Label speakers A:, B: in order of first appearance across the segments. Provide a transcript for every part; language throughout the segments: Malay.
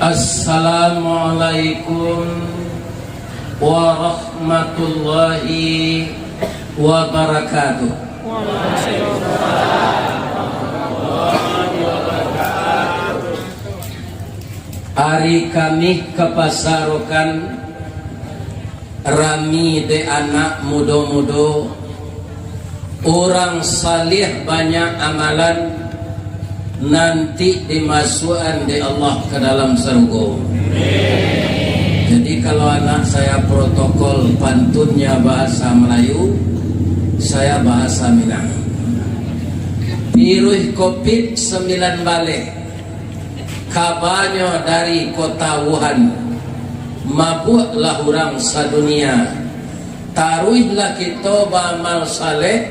A: Assalamualaikum warahmatullahi wabarakatuh. Hari kami kepasarokan rami de anak mudo-mudo, orang salih banyak amalan, nanti dimasukkan di Allah ke dalam surga. Jadi kalau anak saya protokol pantunnya bahasa Melayu, saya bahasa Minang. Piruh COVID-19 balik, kabarnya dari kota Wuhan, mabuklah orang sadunia. Taruhlah kita beramal saleh,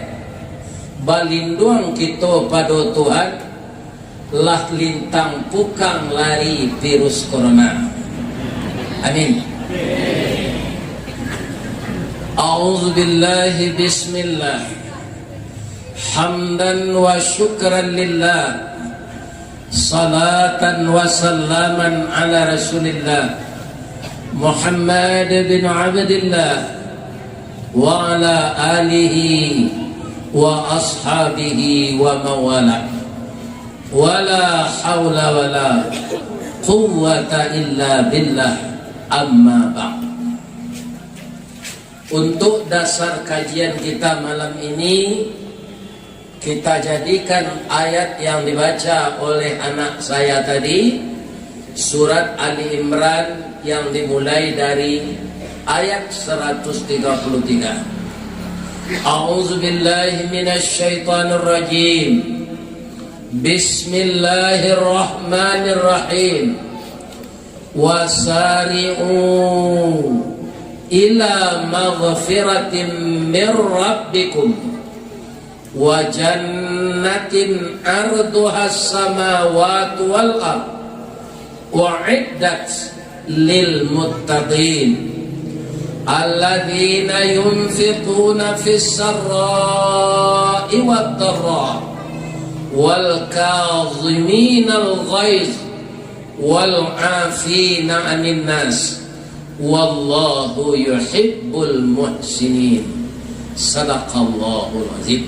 A: balindung kita pada Tuhan, lah lintang pukang lari virus corona. Amin. A'udzu billahi bismillah. Hamdan wa syukran lillah. Salatan wa salaman ala Rasulillah Muhammad bin Abdillah wa ala alihi wa ashabihi wa mawala. Wala hawla wala quwwata illa billah, amma ba'd. Untuk dasar kajian kita malam ini, kita jadikan ayat yang dibaca oleh anak saya tadi, surat Ali Imran yang dimulai dari ayat 133. A'udzu billahi minasy syaithanir rajim. Bismillahirrahmanirrahim. Wasari'u ila maghfiratin min rabbikum wa jannatin arduha as-samawati wal ard u'iddat lil muttaqin alladzina yunfiquna fis sarra'i wad dharra wal kaazimina al ghaiz wal 'afina 'anil nas wallahu yuhibbul muhsinin. Sadaqallahul azim.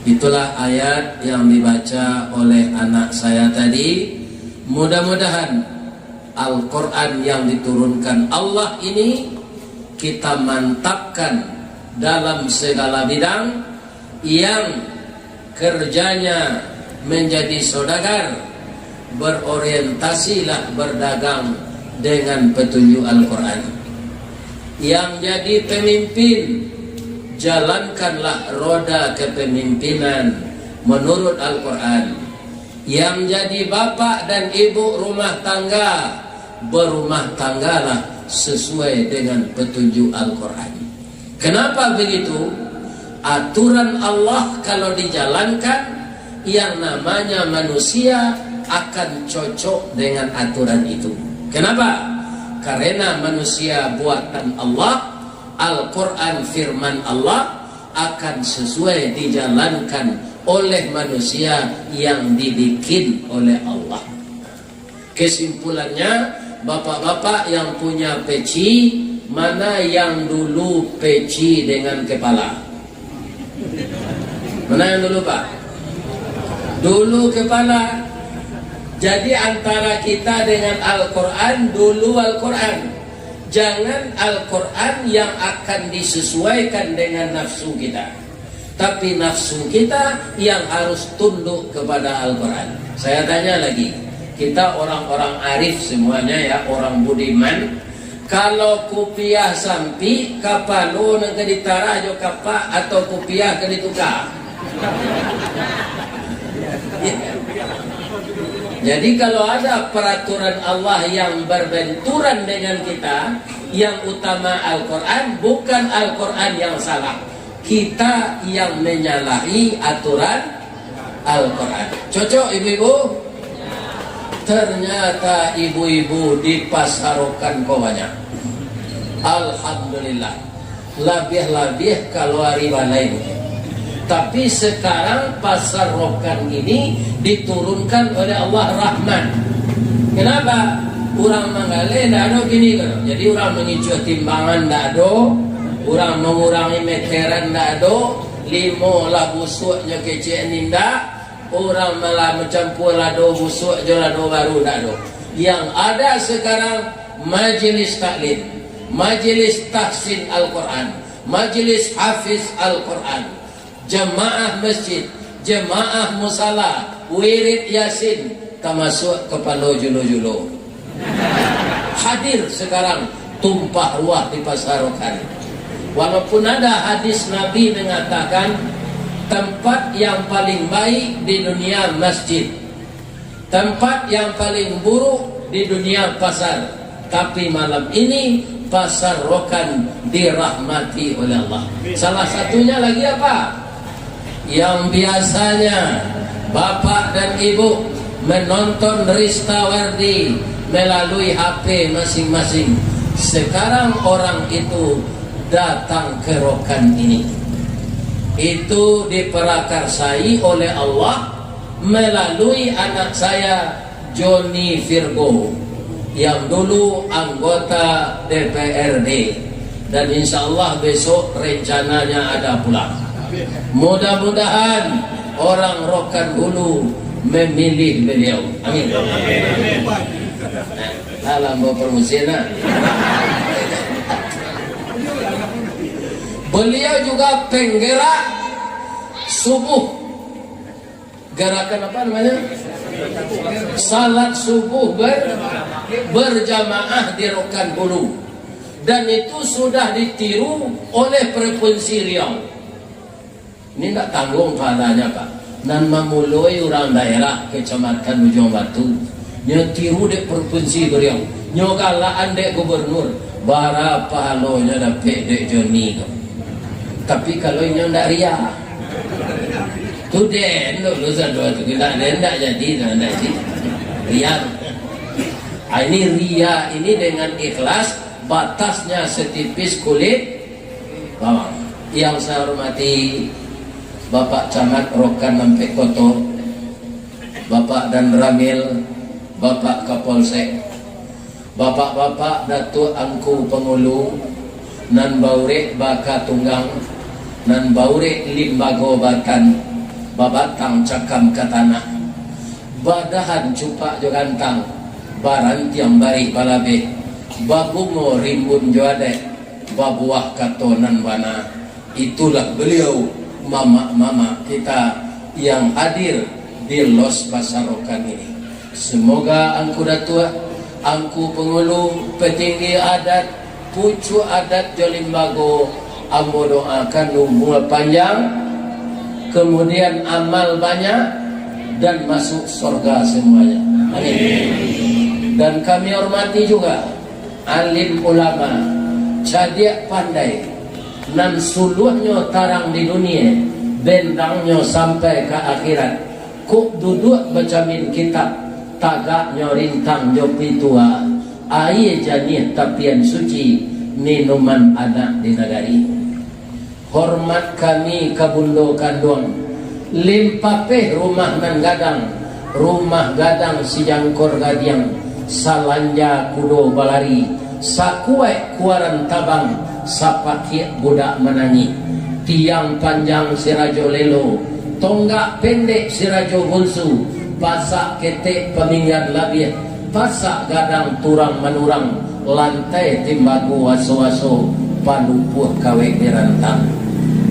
A: Itulah ayat yang dibaca oleh anak saya tadi. Mudah-mudahan Al-Quran yang diturunkan Allah ini kita mantapkan dalam segala bidang, yang kerjanya menjadi saudagar, berorientasilah berdagang dengan petunjuk Al-Quran. Yang jadi pemimpin, jalankanlah roda kepemimpinan menurut Al-Quran. Yang jadi bapak dan ibu rumah tangga, berumah tanggalah sesuai dengan petunjuk Al-Quran. Kenapa begitu? Aturan Allah kalau dijalankan, yang namanya manusia akan cocok dengan aturan itu. Kenapa? Karena manusia buatan Allah, Al-Quran firman Allah akan sesuai dijalankan oleh manusia yang dibikin oleh Allah. Kesimpulannya, bapak-bapak yang punya peci, mana yang dulu peci dengan kepala? Mana yang dulu, Pak? Dulu kepala. Jadi antara kita dengan Al-Quran, dulu Al-Quran. Jangan Al-Quran yang akan disesuaikan dengan nafsu kita, tapi nafsu kita yang harus tunduk kepada Al-Quran. Saya tanya lagi, kita orang-orang arif semuanya ya, orang budiman. Kalau kupiah sampi, kapalo nang keditara jo kapa atau kupiah kedituka. Jadi kalau ada peraturan Allah yang berbenturan dengan kita, yang utama Al-Quran, bukan Al-Quran yang salah, kita yang menyalahi aturan Al-Quran. Cocok ibu-ibu? Ternyata ibu-ibu dipasarokan kok banyak. Alhamdulillah. Lebih-lebih kalau hari lain. Tapi sekarang pasarokan ini diturunkan oleh Allah Rahman. Kenapa? Orang manggale ndak ada gini kan. Jadi orang mengicu timbangan ndak ada, orang mengurangi meteran ndak ada, limo lah busuknya kecil ni ndak, orang malah mencampur lado busuk je lado baru ndak ada. Yang ada sekarang majelis taklim, majelis tahsin Al-Quran, majelis hafiz Al-Quran, jemaah masjid, jemaah musala, wirid yasin, termasuk kepala julo-julo. Hadir sekarang tumpah ruah di pasarokan. Walaupun ada hadis Nabi mengatakan tempat yang paling baik di dunia masjid, tempat yang paling buruk di dunia pasar. Tapi malam ini pasar Rokan dirahmati oleh Allah. Salah satunya lagi apa? Yang biasanya bapak dan ibu menonton Rista Wardi melalui HP masing-masing, sekarang orang itu datang ke Rokan ini. Itu diperakarsai oleh Allah melalui anak saya Johnny Virgo yang dulu anggota DPRD, dan insya Allah besok rencananya ada pulang. Mudah-mudahan orang Rokan Hulu memilih beliau. Amin. Alam bermusina. Beliau juga penggerak subuh. Gerakan apa namanya? Salat subuh berjamaah di Rokan Hulu. Dan itu sudah ditiru oleh Provinsi Riau. Ini tak tanggung padanya Pak. Nan memulai orang daerah Kecamatan Ujung Batu, nyo tiru dek Provinsi Riau, nyo galaan dek gubernur, bara pahalonya dapet dek Joni. Tapi kalau nyo ndak ria, tu den lu sadua tu kita ndak jadi ria. Ini ria ini dengan ikhlas, batasnya setipis kulit bawang. Yang saya hormati Bapak Camat Rokan Nampe Koto, Bapak Dan Ramil, Bapak Kapolsek, Bapak-bapak Datuk Angku Pengulu, nan baure Baka Tunggang, nan baure Limbago Batan, Babatang Cakam Katana, Badahan Cupak Jogantang, Barantiang Bari Balabe, Babungo Rimbun Joade, Babuah Katonan Bana. Itulah beliau, mama-mama kita yang hadir di Los Pasarokan ini. Semoga angku datua, angku pengulu, petinggi adat, pucu adat Jolimbago, ambo doakan umur panjang, kemudian amal banyak, dan masuk surga semuanya. Amin. Dan kami hormati juga alim ulama, cadia pandai, nan suluhnya tarang di dunia, bendangnya sampai ke akhirat. Kuk duduk bacamin kitab, tagaknya rintang jopi tua, air janih tapian suci, minuman anak di negari. Hormat kami kabundo kandung, limpapeh rumah nan gadang, rumah gadang si jangkor gadiang, salanja kudo balari, sakuai kuaran tabang, sapakit budak menangi, tiang panjang si rajo lelo, tonggak pendek si rajo hulsu, pasak ketek peminggan labih, pasak gadang turang menurang, lantai timbagu waso-waso, panupuh kawe dirantang,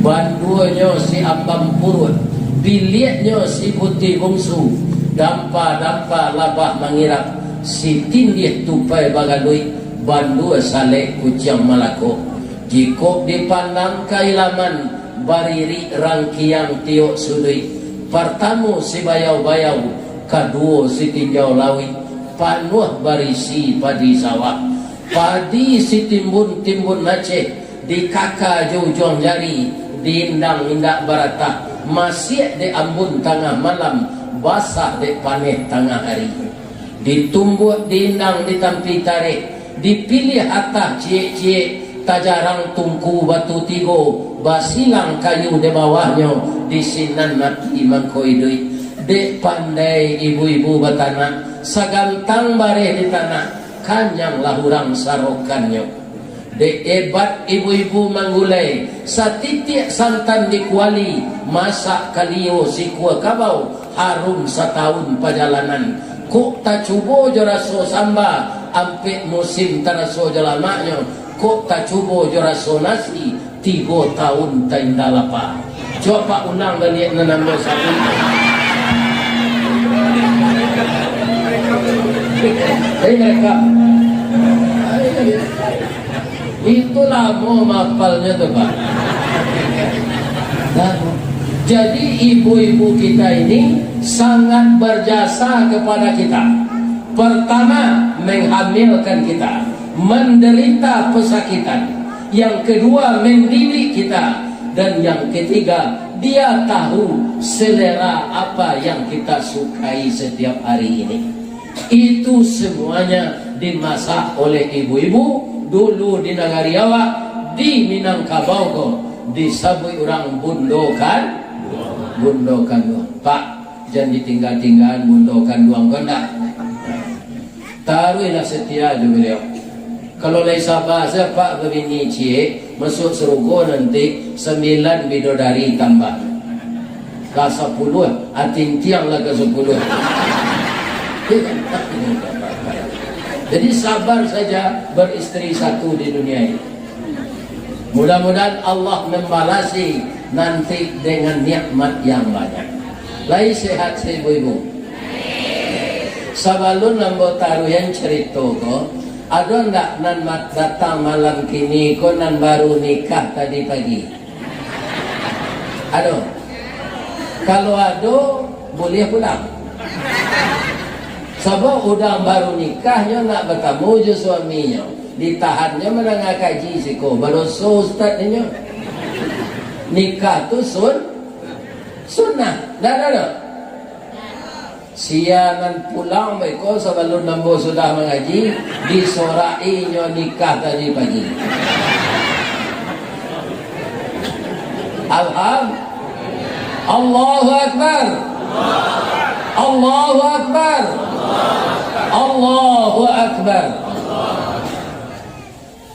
A: banduanya si ambam purut, biliatnya si putih bungsu, dampa-dampa labah mengirap, si tindih tupai bagadui, bandu saleh kucing malako. Jikok dipandang kailaman, bariri rangkiang tiok sudui, pertamu si bayau-bayau, kedua si tinjau lawi, panuh barisi padi sawah, padi si timbun-timbun Aceh, di kakak jujong jari, di indang-indak baratah, masih di ambun tengah malam, basah di paneh tengah hari, ditumbuh di indang di tampi tarik, dipilih atas cie-cie, tajarang tungku batu tigo, basilang kayu di bawahnya, di sinan mati mangkoidui, dek pandai ibu-ibu batana, sagantang bareh di tanah, sakanyang lahurang sarokannya. Debat ibu-ibu manggulai, satitik santan dikuali, masak kalio si kuah kabau, harum setahun perjalanan. Kok tak cubo jeraso samba, ampe musim taraso jalamaknya. Kok tak cubo jeraso nasi, 3 tahun tak indah lapar. Coba ulang balik nanam satu. Mereka itulah mau mapalnya tuh Pak. Jadi ibu-ibu kita ini sangat berjasa kepada kita. Pertama, menghamilkan kita, menderita pesakitan. Yang kedua, mendidik kita. Dan yang ketiga, dia tahu selera apa yang kita sukai setiap hari ini. Itu semuanya dimasak oleh ibu-ibu dulu di Nagariawa, di Minangkabau, disabui orang bundokan doang. Pak, jangan ditinggal-tinggal bundokan doang kondak. Taruhlah setia aja beliau. Kalau lai sabar saya Pak begini cie masuk serugo nanti 9 bidodari tambah. Ke 10, ating tiang lah ke 10. Jadi sabar saja beristri satu di dunia ini. Mudah-mudahan Allah membalasi nanti dengan nikmat yang banyak. Lai sehat si ibu-ibu. Sabalun nambo taruh yang cerita ko, ada ndak nan mat datang malam kini ko nan baru nikah tadi pagi? Ada. Kalau ada boleh pulang. Sebab udah baru nikahnya nak bertemu je suaminya, ditahannya menengah kaji siko baloso ustaznya. Nikah tu sunnah. Dah. Sianan pulang mereka sebelum nambo sudah mengaji, disorainya nikah tadi pagi. Allahu Akbar. Allahu Akbar. Allahu Akbar.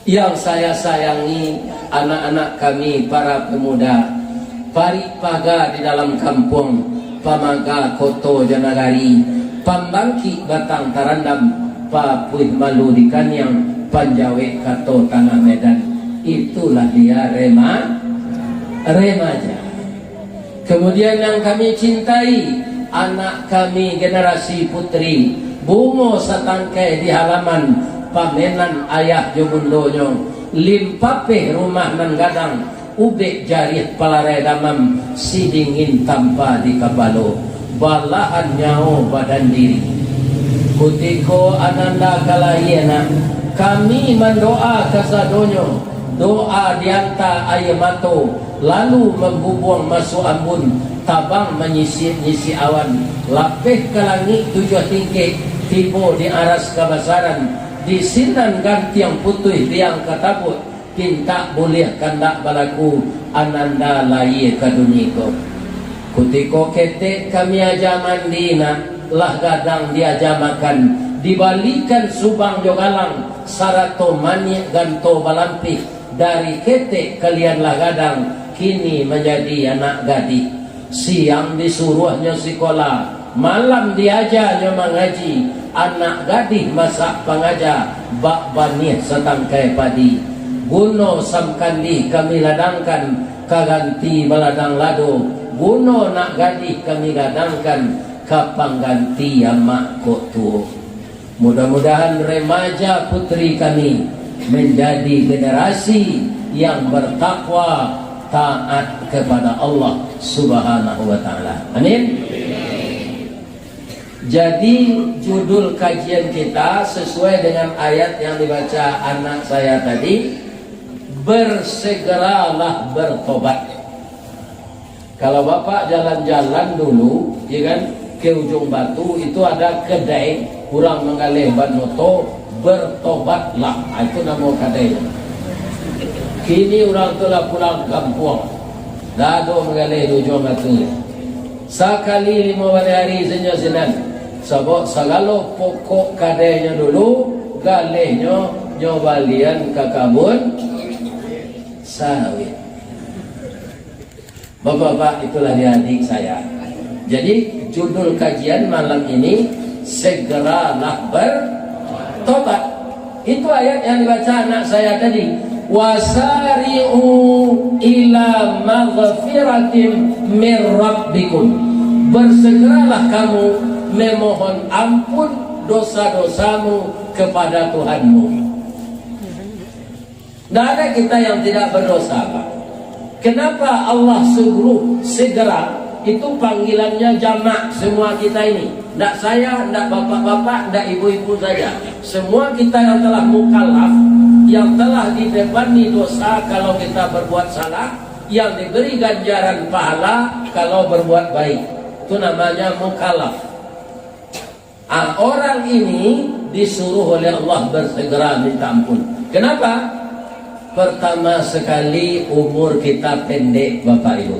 A: Yang saya sayangi anak-anak kami para pemuda, paripaga di dalam kampung, pamaga koto janagari, pambangki batang tarandam, papuih malu di kanyang, panjawe kato tanah Medan. Itulah dia remaja. Kemudian yang kami cintai, anak kami generasi putri, bungo satangkai di halaman pamenan ayah jomundonyo, limpape rumah nan gadang, ubek jarih palarai damam, sidingin tanpa di kabalo, balahan nyao badan diri. Kutiko ananda kalayena, kami mendoa kasadonyo, doa dianta ayamato, lalu membubuang masuk ambun, tabang menyisi awan, lapeh ke langit 7 tingkih, tibo di aras kabasaran, di sinan ganti yang putih tiang katabut, pinta boleh kandak balaku, ananda laye kaduniko. Kutiko ketek kami aja mandina, lah gadang diaja makan, dibalikan subang jogalang, sarato mani ganto balampih, dari ketek kalianlah gadang, kini menjadi anak gadis. Siang disuruhnya sekolah, malam diajarnya mengaji, anak gadis masak pengajar, bak banih setangkai padi. Guno samkandi kami ladangkan, kaganti baladang lado, guno nak gadis kami gadangkan, kapang ganti amak kotu. Mudah-mudahan remaja putri kami menjadi generasi yang bertakwa, taat kepada Allah Subhanahu wa ta'ala. Amin. Jadi judul kajian kita sesuai dengan ayat yang dibaca anak saya tadi, bersegeralah bertobat. Kalau Bapak jalan-jalan dulu, ya kan, ke ujung Batu itu ada kedai, kurang mengalih ban moto, bertobatlah. Itu nama kedai. Kini orang telah pulang kampung, dado mengalih ujung Batu. Sekali 5 hari senja senan. Sebab segala pokok kadainya dulu galehnya nyobalian ke kabun sawit. Bapak-bapak, itulah adik saya. Jadi judul kajian malam ini, segeralah bertobat. Itu ayat yang dibaca anak saya tadi. Wasari'u ila maghfiratin min rabbikum. Bersegeralah kamu memohon ampun dosa-dosamu kepada Tuhanmu. Tidak ada kita yang tidak berdosa, Pak. Kenapa Allah suruh segera? Itu panggilannya jamak semua kita ini. Tidak saya, tidak bapak-bapak, tidak ibu-ibu saja. Semua kita yang telah mukallaf, yang telah dibebani dosa kalau kita berbuat salah, yang diberi ganjaran pahala kalau berbuat baik. Itu namanya mukallaf. Orang ini disuruh oleh Allah bersegera minta ampun. Kenapa? Pertama sekali umur kita pendek, Bapak Ibu.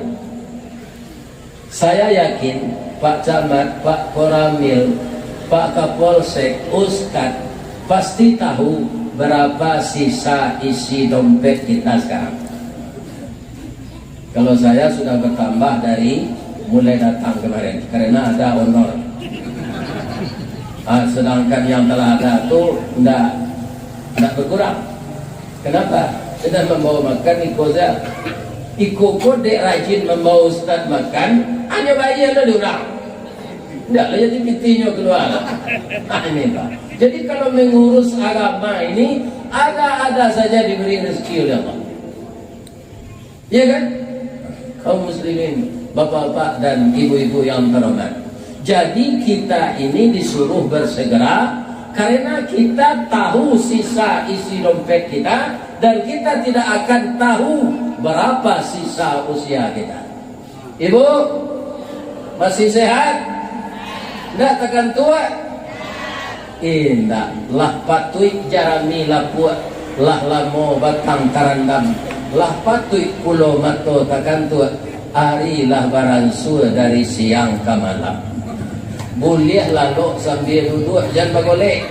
A: Saya yakin Pak Camat, Pak Koramil, Pak Kapolsek, Ustadz pasti tahu berapa sisa isi dompet kita sekarang. Kalau saya sudah bertambah dari mulai datang kemarin karena ada honor. Sedangkan yang telah ada itu tidak berkurang. Kenapa? Sedang membawa makan ikoza. Iko kode rajin membawa Ustaz makan, hanya bayar lah diorang. Tidaklah jadi pitinya keluar. Ini Pak. Jadi kalau mengurus agama ini, ada saja diberi rezeki oleh Allah. Iya kan? Kaum muslimin, bapak-bapak dan ibu-ibu yang terhormat. Jadi kita ini disuruh bersegera karena kita tahu sisa isi dompet kita dan kita tidak akan tahu berapa sisa usia kita. Ibu masih sehat? Tidak tekan tua? Tidak. Lah patui jarami lapua lah lamo batang karandam lah patui pulau mato tekan tua arilah baransu dari siang ke malam. Boleh lalu sambil duduk jangan bagolek.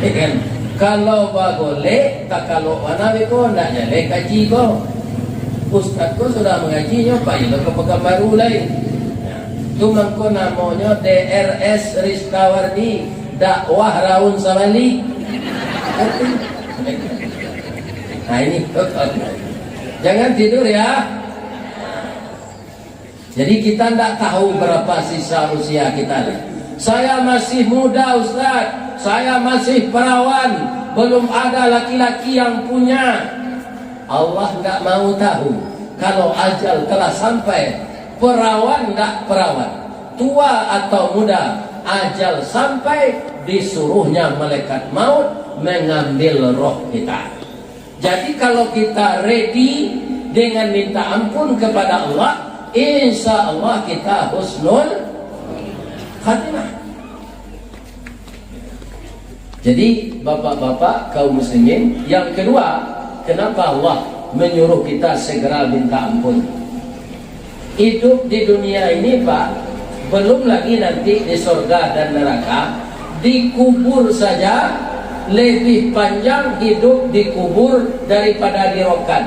A: Kan? Kalau bagolek tak kalau mana beko nak nyale kaji ko. Ustaz ko sudah mengajinya Pak itu ke pekan baru lain. Tu mangko namanya DRS Ristawardi dakwah Raun Samali. Nah ini jangan tidur ya. Jadi kita tidak tahu berapa sisa usia kita. Saya masih muda Ustaz, saya masih perawan, belum ada laki-laki yang punya. Allah tidak mau tahu. Kalau ajal telah sampai, perawan tidak perawan, tua atau muda, ajal sampai, disuruhnya malaikat maut mengambil roh kita. Jadi kalau kita ready dengan minta ampun kepada Allah, insya Allah kita husnul khatimah. Jadi bapak-bapak kaum muslimin, yang kedua, kenapa Allah menyuruh kita segera minta ampun? Hidup di dunia ini Pak, belum lagi nanti di surga dan neraka, dikubur saja lebih panjang hidup dikubur daripada dirokan.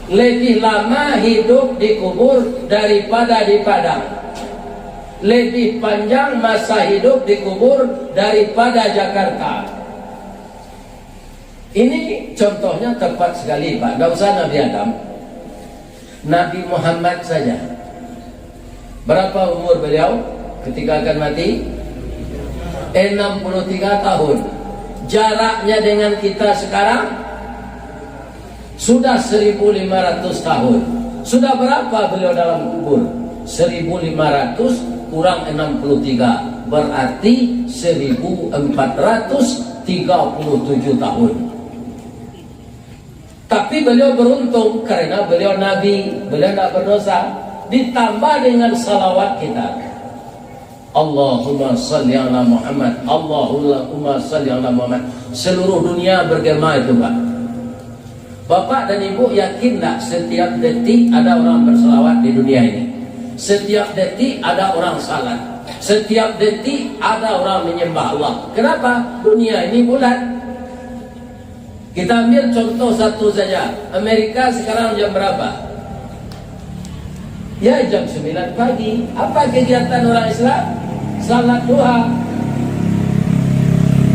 A: Lebih lama hidup dikubur daripada di padang. Lebih panjang masa hidup dikubur daripada Jakarta. Ini contohnya tepat sekali Pak. Tidak usah Nabi Adam, Nabi Muhammad saja. Berapa umur beliau ketika akan mati? 63 tahun. Jaraknya dengan kita sekarang sudah 1500 tahun. Sudah berapa beliau dalam kubur? 1500 kurang 63, berarti 1437 tahun. Tapi beliau beruntung karena beliau nabi, beliau tidak berdosa. Ditambah dengan salawat kita, Allahumma salli ala Muhammad, Allahumma salli ala Muhammad. Seluruh dunia bergema itu Pak. Bapak dan Ibu yakin tak setiap detik ada orang berselawat di dunia ini? Setiap detik ada orang salat. Setiap detik ada orang menyembah Allah. Kenapa? Dunia ini bulat. Kita ambil contoh satu saja. Amerika sekarang jam berapa? Ya, jam 9 pagi. Apa kegiatan orang Islam? Salat duha.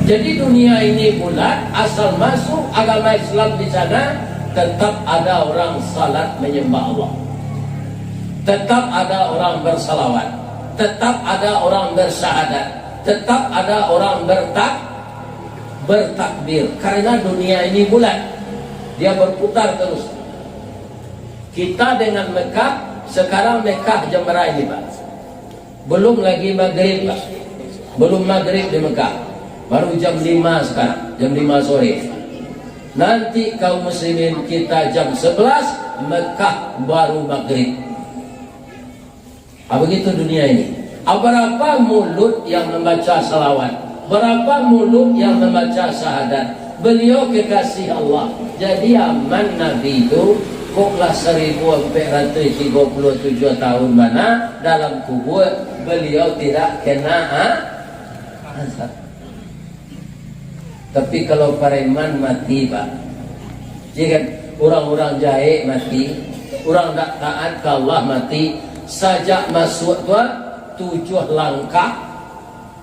A: Jadi dunia ini bulat, asal masuk agama Islam di sana, tetap ada orang salat menyembah Allah. Tetap ada orang bersalawat. Tetap ada orang bersyahadat. Tetap ada orang bertakbir. Karena dunia ini bulat, dia berputar terus. Kita dengan Mekah, sekarang Mekah jam berapa ini Pak? Belum lagi maghrib Pak. Belum maghrib di Mekah. Baru jam 5 sekarang, jam 5 sore. Nanti kaum muslimin kita jam 11, Mekah baru maghrib. Begitu dunia ini. Berapa mulut yang membaca salawat? Berapa mulut yang membaca syahadat? Beliau kekasih Allah. Jadi aman Nabi itu koklah 1437 tahun mana dalam kubur beliau tidak kena azab. Tapi kalau pareman mati Pak, jadi kan orang-orang jahat mati, orang tak taat ke Allah mati, sajak masuk tua 7 langkah,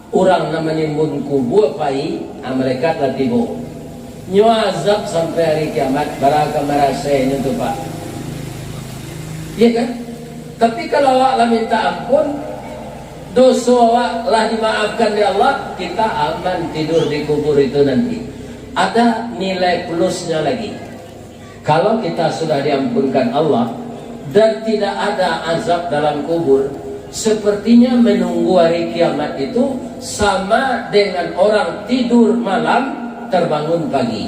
A: orang nak menimbun kubur pai, mereka telah tiba. Nyo azab sampai hari kiamat, baraka merasa ini tu Pak. Iya kan? Tapi kalau awak lah minta ampun, dosa awak lah dimaafkan di Allah, kita aman tidur di kubur itu nanti. Ada nilai plusnya lagi. Kalau kita sudah diampunkan Allah dan tidak ada azab dalam kubur, sepertinya menunggu hari kiamat itu sama dengan orang tidur malam terbangun pagi.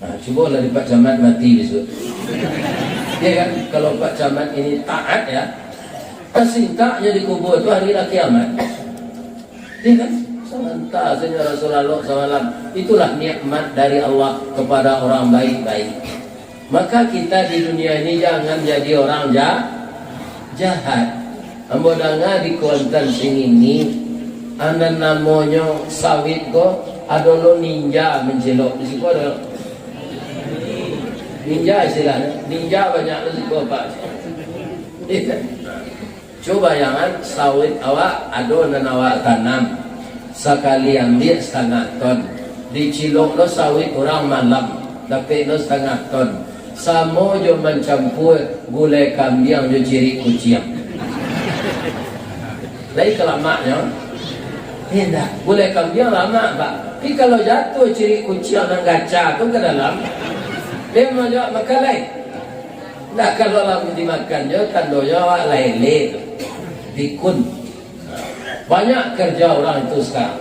A: Nah, coba lah Pak Camat mati besok. Ya kan? Kalau Pak Camat ini taat ya, singkatnya di kubur itu hari kiamat. Ya kan? Sementara Rasulullah SAW, itulah nikmat dari Allah kepada orang baik-baik. Maka kita di dunia ini jangan jadi orang jahat. Ambodanga di Kuantan sing ini, anda namanya sawit ko, ada lo ninja menjelok di situ ada ninja istilahnya. Ninja banyak di situ Pak. Coba jangan sawit awak ado dan awak tanam sekali ambil setengah ton, dicilok lo sawit orang malam tapi lo setengah ton, sama jo mencampur gulai kambing jo ciri kucing. Lagi kelamaknya, tidak gulai kambing lama Pak. Tapi kalau jatuh ciri kucing dan gaca tu ke dalam, dia mau jawab makan lain. Nah kalau lama dimakan jo tandonya awak lele dikun. Banyak kerja orang itu sekarang.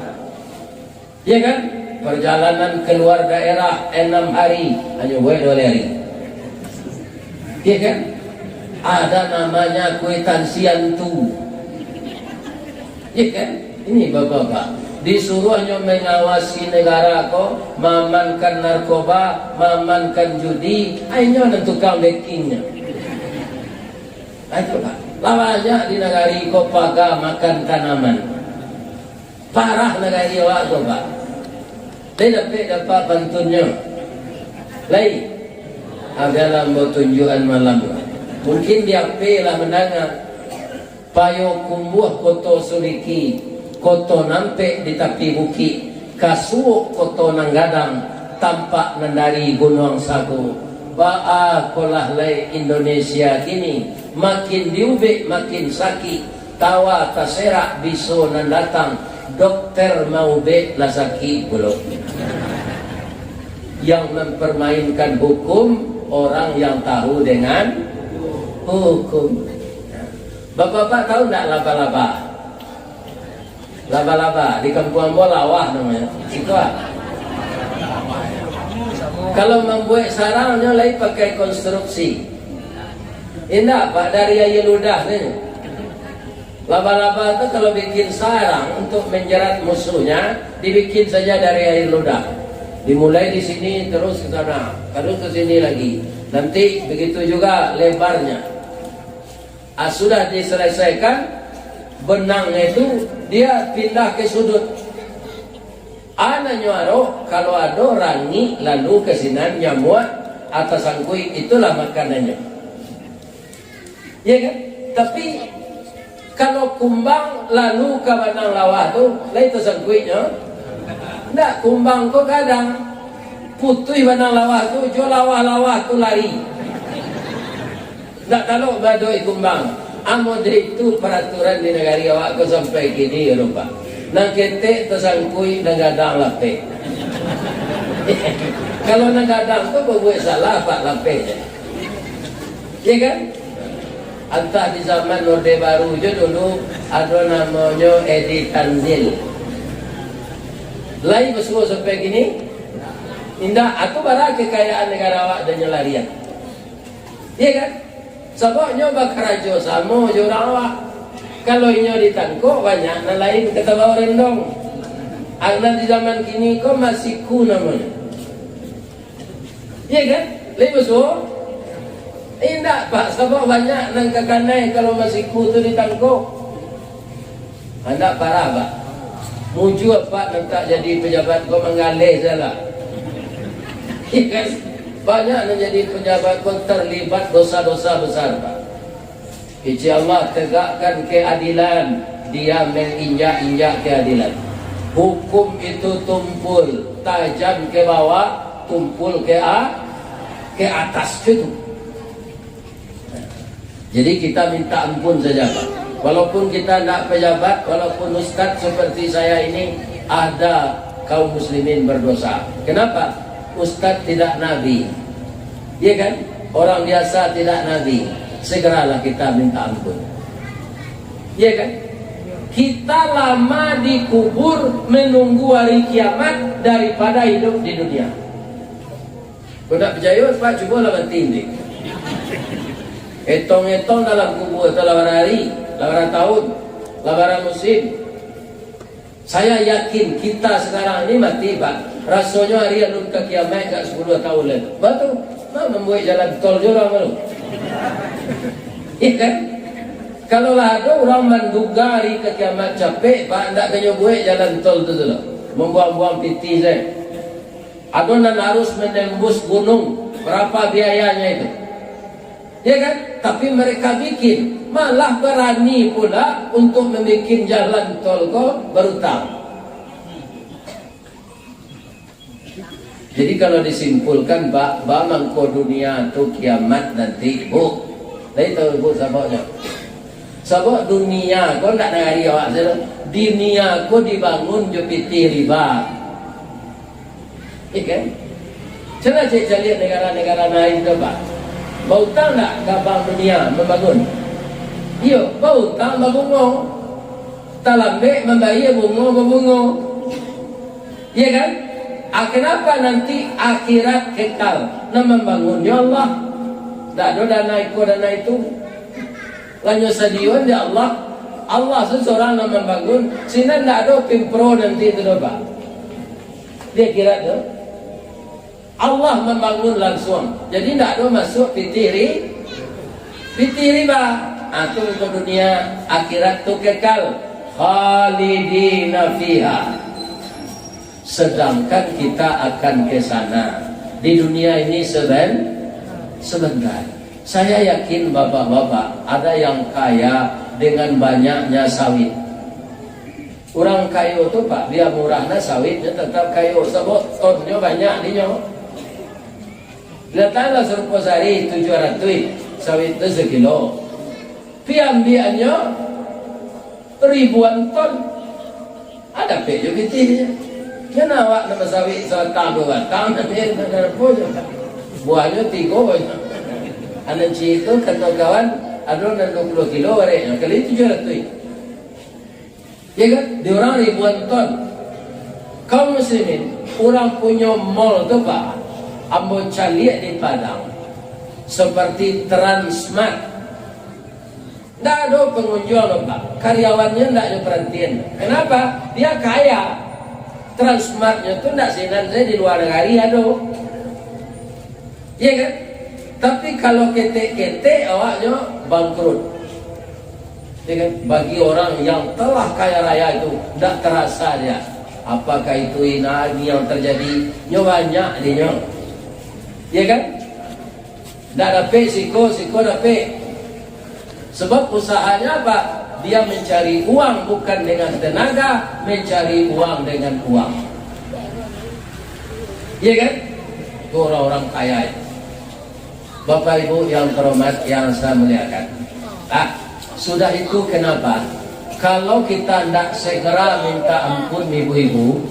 A: Ya kan? Perjalanan keluar daerah 6 hari hanya 2 hari. Ya kan? Ada namanya kwitansi antu. Ya kan? Ini bapak-bapak disuruh hanya mengawasi negara ko, mamankan narkoba, mamankan judi, hanya nentukan backingnya. Itu Pak. Lawanya di negari ko paga makan tanaman. Parah negari awak ko Pak. Dia dapat bantunnya. Lain. Adalah tunjukan malam. Mungkin dia pelah mendengar. Payo kumbuh koto suliki, koto nampe di tepi bukit, kasuok koto nanggadang, tampak nandari gunung sagu. Ba'a kolah lay Indonesia kini, makin diubek makin sakit, tawa taserak biso nan datang, dokter mau be lah sakit belum. Yang mempermainkan hukum orang yang tahu dengan hukum. Bapak-bapak tahu tak laba-laba? Laba-laba di kampung bola wah namanya. Itu kalau membuat sarangnya lagi pakai konstruksi. Indah Pak dari air ludah ni. Laba-laba itu kalau bikin sarang untuk menjerat musuhnya dibikin saja dari air ludah. Dimulai di sini terus ke sana, terus ke sini lagi. Nanti begitu juga lebarnya. Sudah diselesaikan, benang itu dia pindah ke sudut. Ana nyuaro kalau ada rangi lalu kesinan nyamuk atas sangkui, itulah makanannya. Ya kan? Tapi kalau kumbang lalu ke benang lawa tu, lain tu sangkuinya. Ndak, kumbang tu kadang putih benang lawa tu, jo lawa-lawa tu lari. Ndak tahu badoi kumbang. Amo itu peraturan di negara awak ko sampai kini Eropa. Nang ketek tersangkui negadang lapik. Kalau negadang tu berbuat salah pak lapik je. Ya kan? Entah di zaman Orde Baru je dulu ada namanya Edi Tanzil. Lain bersuara sampai kini. Indah, aku barang kekayaan negara awak dan nyelarian. Ya kan? Sebabnya bakarajo sama orang awak. Kalau inyo ditangkuk banyak, nah lain kata bawa rendong. Karena di zaman kini kau masih ku namanya. Iya kan? Lebih besar. Tidak pak, sebab banyak nang kakanai kalau masih ku tu ditangkuk. Anda parah pak. Muju pak nak tak jadi pejabat kau menggalih salah. Iya kan? Banyak yang jadi pejabat pun terlibat dosa-dosa besar pak. InsyaAllah tegakkan keadilan, dia menginjak-injak keadilan. Hukum itu tumpul, tajam ke bawah, tumpul ke atas itu. Jadi kita minta ampun saja pak. Walaupun kita tidak pejabat, walaupun ustaz seperti saya ini, ada kaum muslimin berdosa. Kenapa? Ustaz tidak nabi, ya kan? Orang biasa tidak nabi. Segeralah kita minta ampun, ya kan? Kita lama dikubur menunggu hari kiamat daripada hidup di dunia. Kau tak percaya? Pak, cuba lah bertindik. Etong-etong dalam kubur telah hari, lawan tahun, lawan musim. Saya yakin kita sekarang ini mati pak. Rasanya hari yang ke kiamat kat 10 tahun lagi. Betul? Nah, membuat jalan tol juga malu. Iya kan? Kalau lah ada orang menduga hari ke kiamat capek, pak tak kena buat jalan tol tu dulu. Membuang-buang piti saya. Ada yang harus menembus gunung. Berapa biayanya itu? Ya kan? Tapi mereka bikin, malah berani pula untuk membuat jalan tol kau berutang. Jadi kalau disimpulkan, Pak, mangko dunia tu kiamat nanti, Bu. Dari tahu Bu sebabnya. Sebab dunia kau tak nagari awak saja. Dunia kau dibangun jepiti riba. Ikan? Coba cek lihat negara-negara lain tu, Pak. Bau tak nak gabang dunia membangun? Iya, bau tak membungo. Tak lambek membayar bungo. Iya kan? Kenapa nanti akhirat kekal? Nah membangun ya Allah. Tak ada dana itu. Lanyo sadion ya Allah. Allah seseorang yang membangun. Sehingga tak ada pimpro nanti itu Pak. Dia kira tu. Allah membangun langsung. Jadi tak ada masuk piti riba. Itu ke dunia akhirat tu kekal. Khalidina fiha. Sedangkan kita akan ke sana. Di dunia ini sebentar. Saya yakin bapak-bapak ada yang kaya dengan banyaknya sawit. Orang kayu tu pak, dia murahnya sawitnya tetap kayu. Sebab tonnya banyak dia. Lihatlah serupa sehari 700 sawit itu sekilo. Piambiannya ribuan ton. Ada pejo gitu. Kenapa awak nama sawit sebatang dua batang nanti ada pojo. Buahnya 3 banyak. Anak cik itu kata kawan ada 20 kilo barangnya kali 700. Ya kan? Dia orang ribuan ton. Kaum muslimin, orang punya mall tu pak, ambo caliak di Padang, seperti Transmart. Tak ada pengunjung pak, karyawannya tak ada perhatian. Kenapa? Dia kaya. Transmartnya tu tak sinan saya di luar negara ada. Ya kan? Tapi kalau ketek-ketek awaknya bangkrut. Ya kan? Bagi orang yang telah kaya raya itu tidak terasa dia. Apakah itu ini yang terjadi? Banyak dia. Ya kan? Tidak dapat siko dapat. Sebab usahanya apa? Dia mencari uang bukan dengan tenaga, mencari uang dengan uang. Iya kan? Itu orang-orang kaya itu. Bapak Ibu yang terhormat yang saya muliakan. Sudah itu kenapa? Kalau kita tidak segera minta ampun ibu-ibu,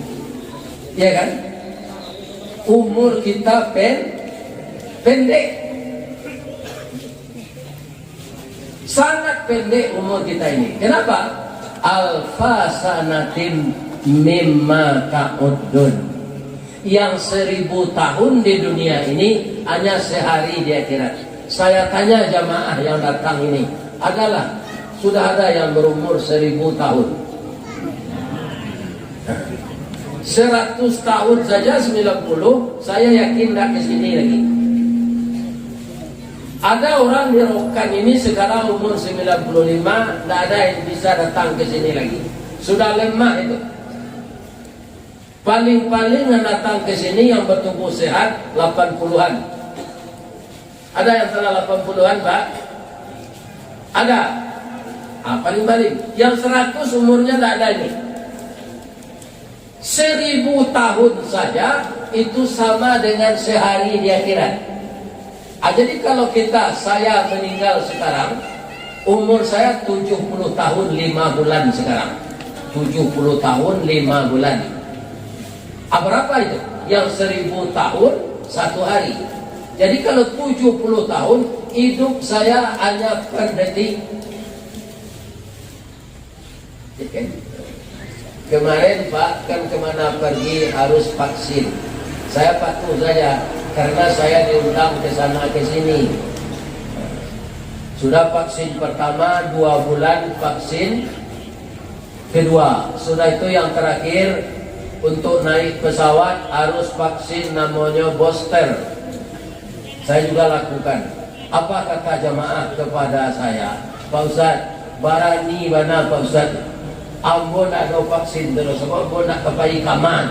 A: ya kan? Umur kita pendek. Sangat pendek umur kita ini. Kenapa? Alfa sanatin mimma ta'uddun. Yang 1000 tahun di dunia ini hanya sehari di akhirat. Saya tanya jamaah yang datang ini, sudah ada yang berumur 1000 tahun. 100 tahun saja 90, saya yakin tidak ke sini lagi. Ada orang di Rokan ini sekarang umur 95, tidak ada yang bisa datang ke sini lagi. Sudah lemah itu. Paling-paling yang datang ke sini yang bertubuh sehat 80-an. Ada yang telah 80-an, Pak? Ada. Paling-paling. Yang 100 umurnya tidak ada ini. 1000 tahun saja itu sama dengan sehari di akhirat. Jadi kalau saya meninggal sekarang, umur saya 70 tahun 5 bulan sekarang. 70 tahun 5 bulan. Berapa itu? Yang 1000 tahun 1 hari. Jadi kalau 70 tahun, hidup saya hanya per detik. Kemarin Pak, kan kemana pergi harus vaksin. Saya patuh saja, karena saya diundang ke sana ke sini. Sudah vaksin pertama 2 bulan, vaksin kedua. Sudah itu yang terakhir, untuk naik pesawat harus vaksin namanya booster. Saya juga lakukan. Apa kata jamaah kepada saya? Pak Ustaz, barani mana Pak Ustaz? Ambo nak ada vaksin terus, sebab ambo nak kepai kaman.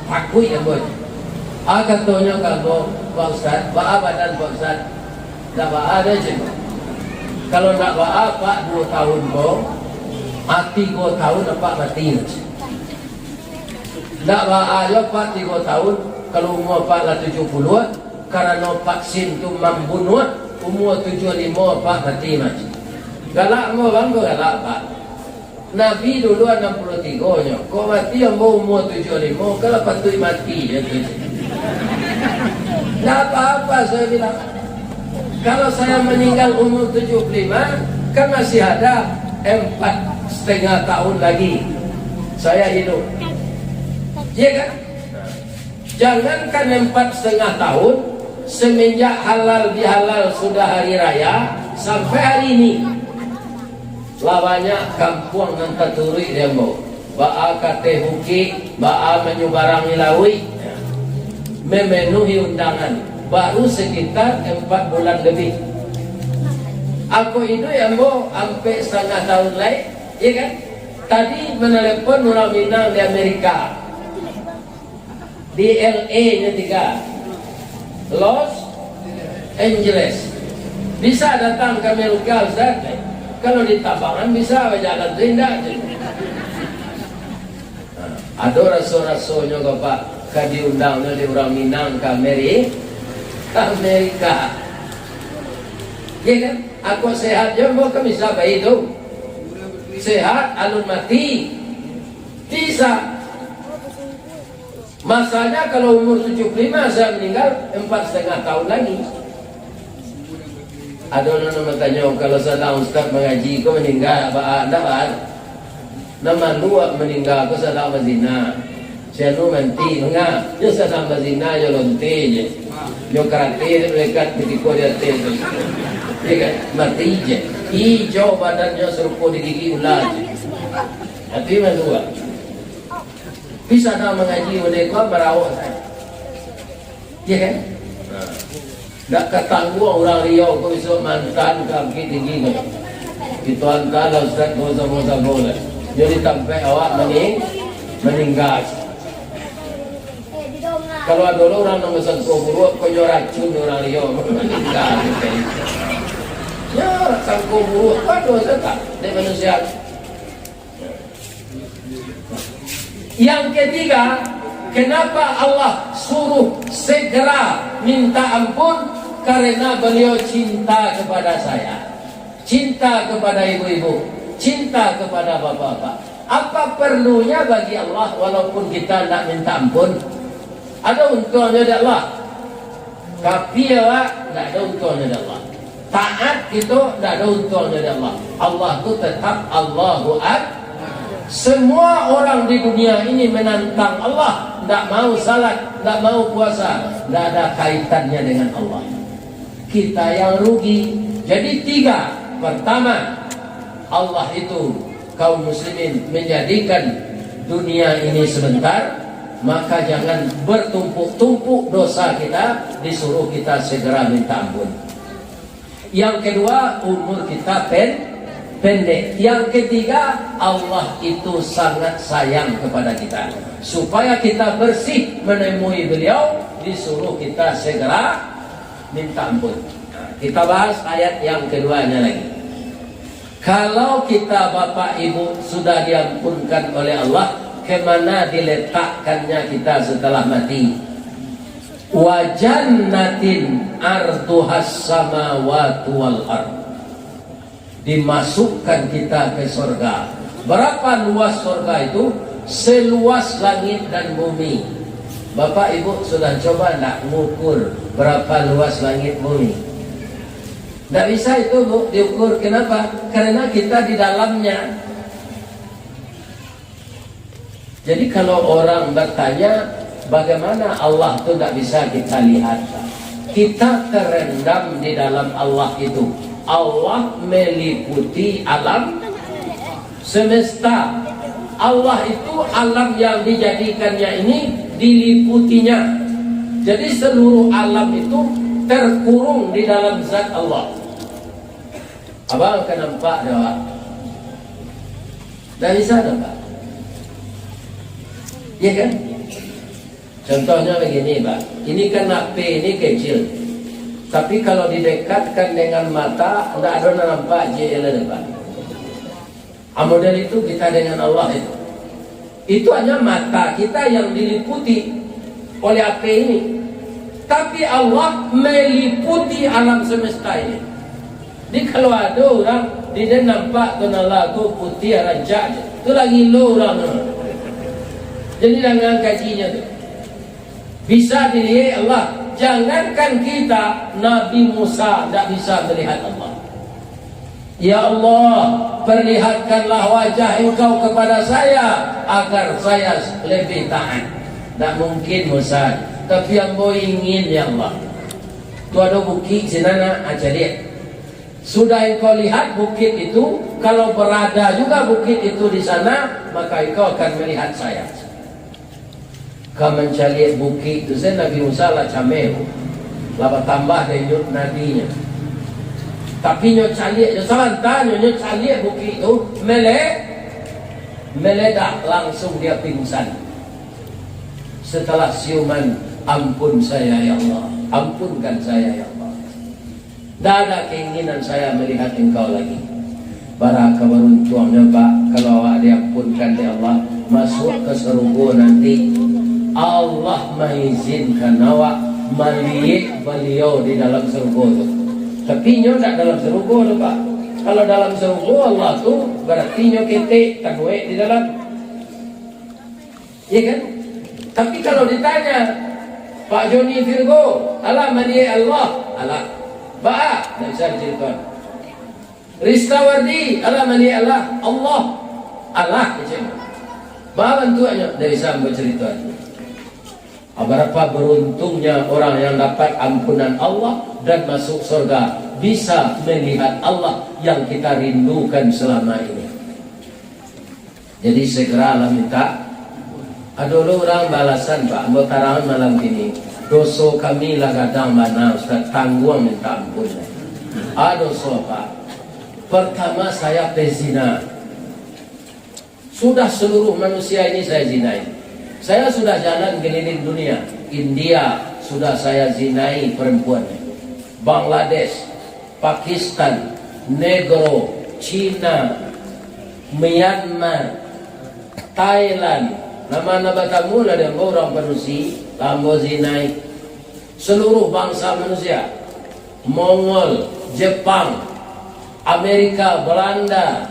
A: Takut ambo. Katanya kalau Pak Ustaz, badan Pak Ustaz, tak ada je. Kalau nak Pak 2 tahun kau, mati 2 tahun apa mati je. Tak ada Pak 3 tahun, kalau umur Pak lah 70, karena vaksin tu membunuh, umur 75 Pak mati mati. Galak mau bangga galak Pak. Nabi dulu 63 nya, kau mati ambo umur 75, kalau patut mati je tu. Tak apa-apa saya bilang. Kalau saya meninggal umur 75, kan masih ada 4,5 tahun lagi saya hidup. Iya kan? Jangankan 4,5 tahun, semenjak halal bihalal sudah hari raya sampai hari ini, lawannya kampung nanti turui dia mau ba'a kate huki, ba'a menyubarangi lawi, memenuhi undangan baru sekitar 4 bulan lebih. Aku itu yang mau sampai 1,5 tahun lagi, iya kan? Tadi menelepon orang Minang di Amerika, di LA nya 3, Los Angeles. Bisa datang ke Amerika Ustaz? Kalau di Tabangan bisa jalan terindah aja. Ada rasul-rasulnya ke Pak, ke diundangnya di orang Minang ke Amerika. Ya kan? Aku sehat je mau ke bisa bayi itu. Sehat alun mati. Bisa. Masanya kalau umur 75 saya meninggal 4,5 tahun lagi. Ada orang tanya, kalau saya Ustaz mengaji kau meninggal apa ada? Nama luak meninggal kau sedang berzina. Saya nu menti enggak. Yo sedang berzina yo lonte je. Yo karate mereka ketika dia tu. Dia kan mati je. Hijau badannya serupa digigit ular je. Tapi malu. Bisa tak mengaji mereka merawat saya. Ya kan? Tak ketangguh orang Riau kau bisa mantan kaki tinggi kau. Itu antara Ustaz moza boleh. Jadi sampai awak meninggal. Kalau ada orang yang mesan kubur, kau racun orang liya meninggal. Ya, sang kubur, aduh tak dari manusia. Yang ketiga, kenapa Allah suruh segera minta ampun? Karena beliau cinta kepada saya, cinta kepada ibu-ibu, cinta kepada bapak-bapak. Apa perlunya bagi Allah walaupun kita tidak minta ampun? Ada untungnya dari Allah. Tapi ya tidak ada untungnya dari Allah. Taat itu tidak ada untungnya dari Allah. Allah itu tetap Allahu Akbar. Semua orang di dunia ini menantang Allah, tidak mau salat, tidak mau puasa, tidak ada kaitannya dengan Allah. Kita yang rugi. Jadi tiga. Pertama, Allah itu kaum muslimin menjadikan dunia ini sebentar, maka jangan bertumpuk-tumpuk dosa kita, disuruh kita segera minta ampun. Yang kedua, umur kita pendek. Yang ketiga, Allah itu sangat sayang kepada kita. Supaya kita bersih menemui beliau, disuruh kita segera minta ampun. Nah, kita bahas ayat yang keduanya lagi. Kalau kita bapak ibu sudah diampunkan oleh Allah, kemana diletakkannya kita setelah mati? Wa jannatin arduhas samawati wal ard. Dimasukkan kita ke surga. Berapa luas surga itu? Seluas langit dan bumi. Bapak ibu sudah coba nak mengukur berapa luas langit bumi? Tidak bisa itu bu diukur. Kenapa? Karena kita di dalamnya. Jadi kalau orang bertanya bagaimana Allah itu tidak bisa kita lihat, kita terendam di dalam Allah itu. Allah meliputi alam semesta. Allah itu alam yang dijadikannya ini diliputinya. Jadi seluruh alam itu terkurung di dalam zat Allah. Abang akan nampak jawab. Dah bisa nampak? Ya kan? Contohnya begini Pak. Ini kan HP ini kecil. Tapi kalau didekatkan dengan mata, tidak ada nampak JL Pak. Model itu kita dengan Allah itu. Itu hanya mata kita yang diliputi oleh HP ini. Tapi Allah meliputi alam semesta ini. Jadi kalau ada orang dia nampak kena lagu putih raja, itu lagi lo orang. Jadi jangan kajinya tu. Bisa dilihat Allah. Jangankan kita, Nabi Musa tidak bisa melihat Allah. Ya Allah, perlihatkanlah wajah engkau kepada saya agar saya lebih taat. Tak mungkin Musa, tapi yang mau ingin ya Allah. Tu ada bukit sinana aja dia. Sudah engkau lihat bukit itu, kalau berada juga bukit itu di sana, maka engkau akan melihat saya. Kau mencari bukit itu saya Nabi Musa lah cameo, lah tambah dengan nadinya. Tapi nyo cari, nyo samanta, nyo cari bukit itu meledak langsung dia pingsan. Setelah siuman, ampun saya ya Allah, ampunkan saya ya Allah. Tidak ada keinginan saya melihat engkau lagi. Baraka beruntungnya Pak, kalau awak diampunkan ya Allah, masuk ke surga nanti, Allah mengizinkan awak melihat beliau di dalam surga itu. Tapi nyo tak dalam surga tu Pak. Kalau dalam surga Allah tu berarti nyo ketik tanwe di dalam. Iya kan? Tapi kalau ditanya Pak Joni Virgo, alah melihat Allah, alah. Ba, tak bisa diceritakan. Rizka Wardi, alah melihat Allah, Allah, Allah macam. Ba bantuannya tak bisa bercerita. Berapa beruntungnya orang yang dapat ampunan Allah dan masuk surga, bisa melihat Allah yang kita rindukan selama ini. Jadi segeralah minta. Ada orang balasan Pak, buat tarangan malam ini. Dosa kami lah kadang mana Ustaz, tangguh minta ampun. Dosa Pak. Pertama saya pezina. Sudah seluruh manusia ini saya zinai. Saya sudah jalan keliling dunia. India sudah saya zinai perempuan. Bangladesh, Pakistan, Negro, Cina, Myanmar, Thailand, nama-nama tamu lah yang orang perusi, lambo zinai. Seluruh bangsa manusia, Mongol, Jepang, Amerika, Belanda,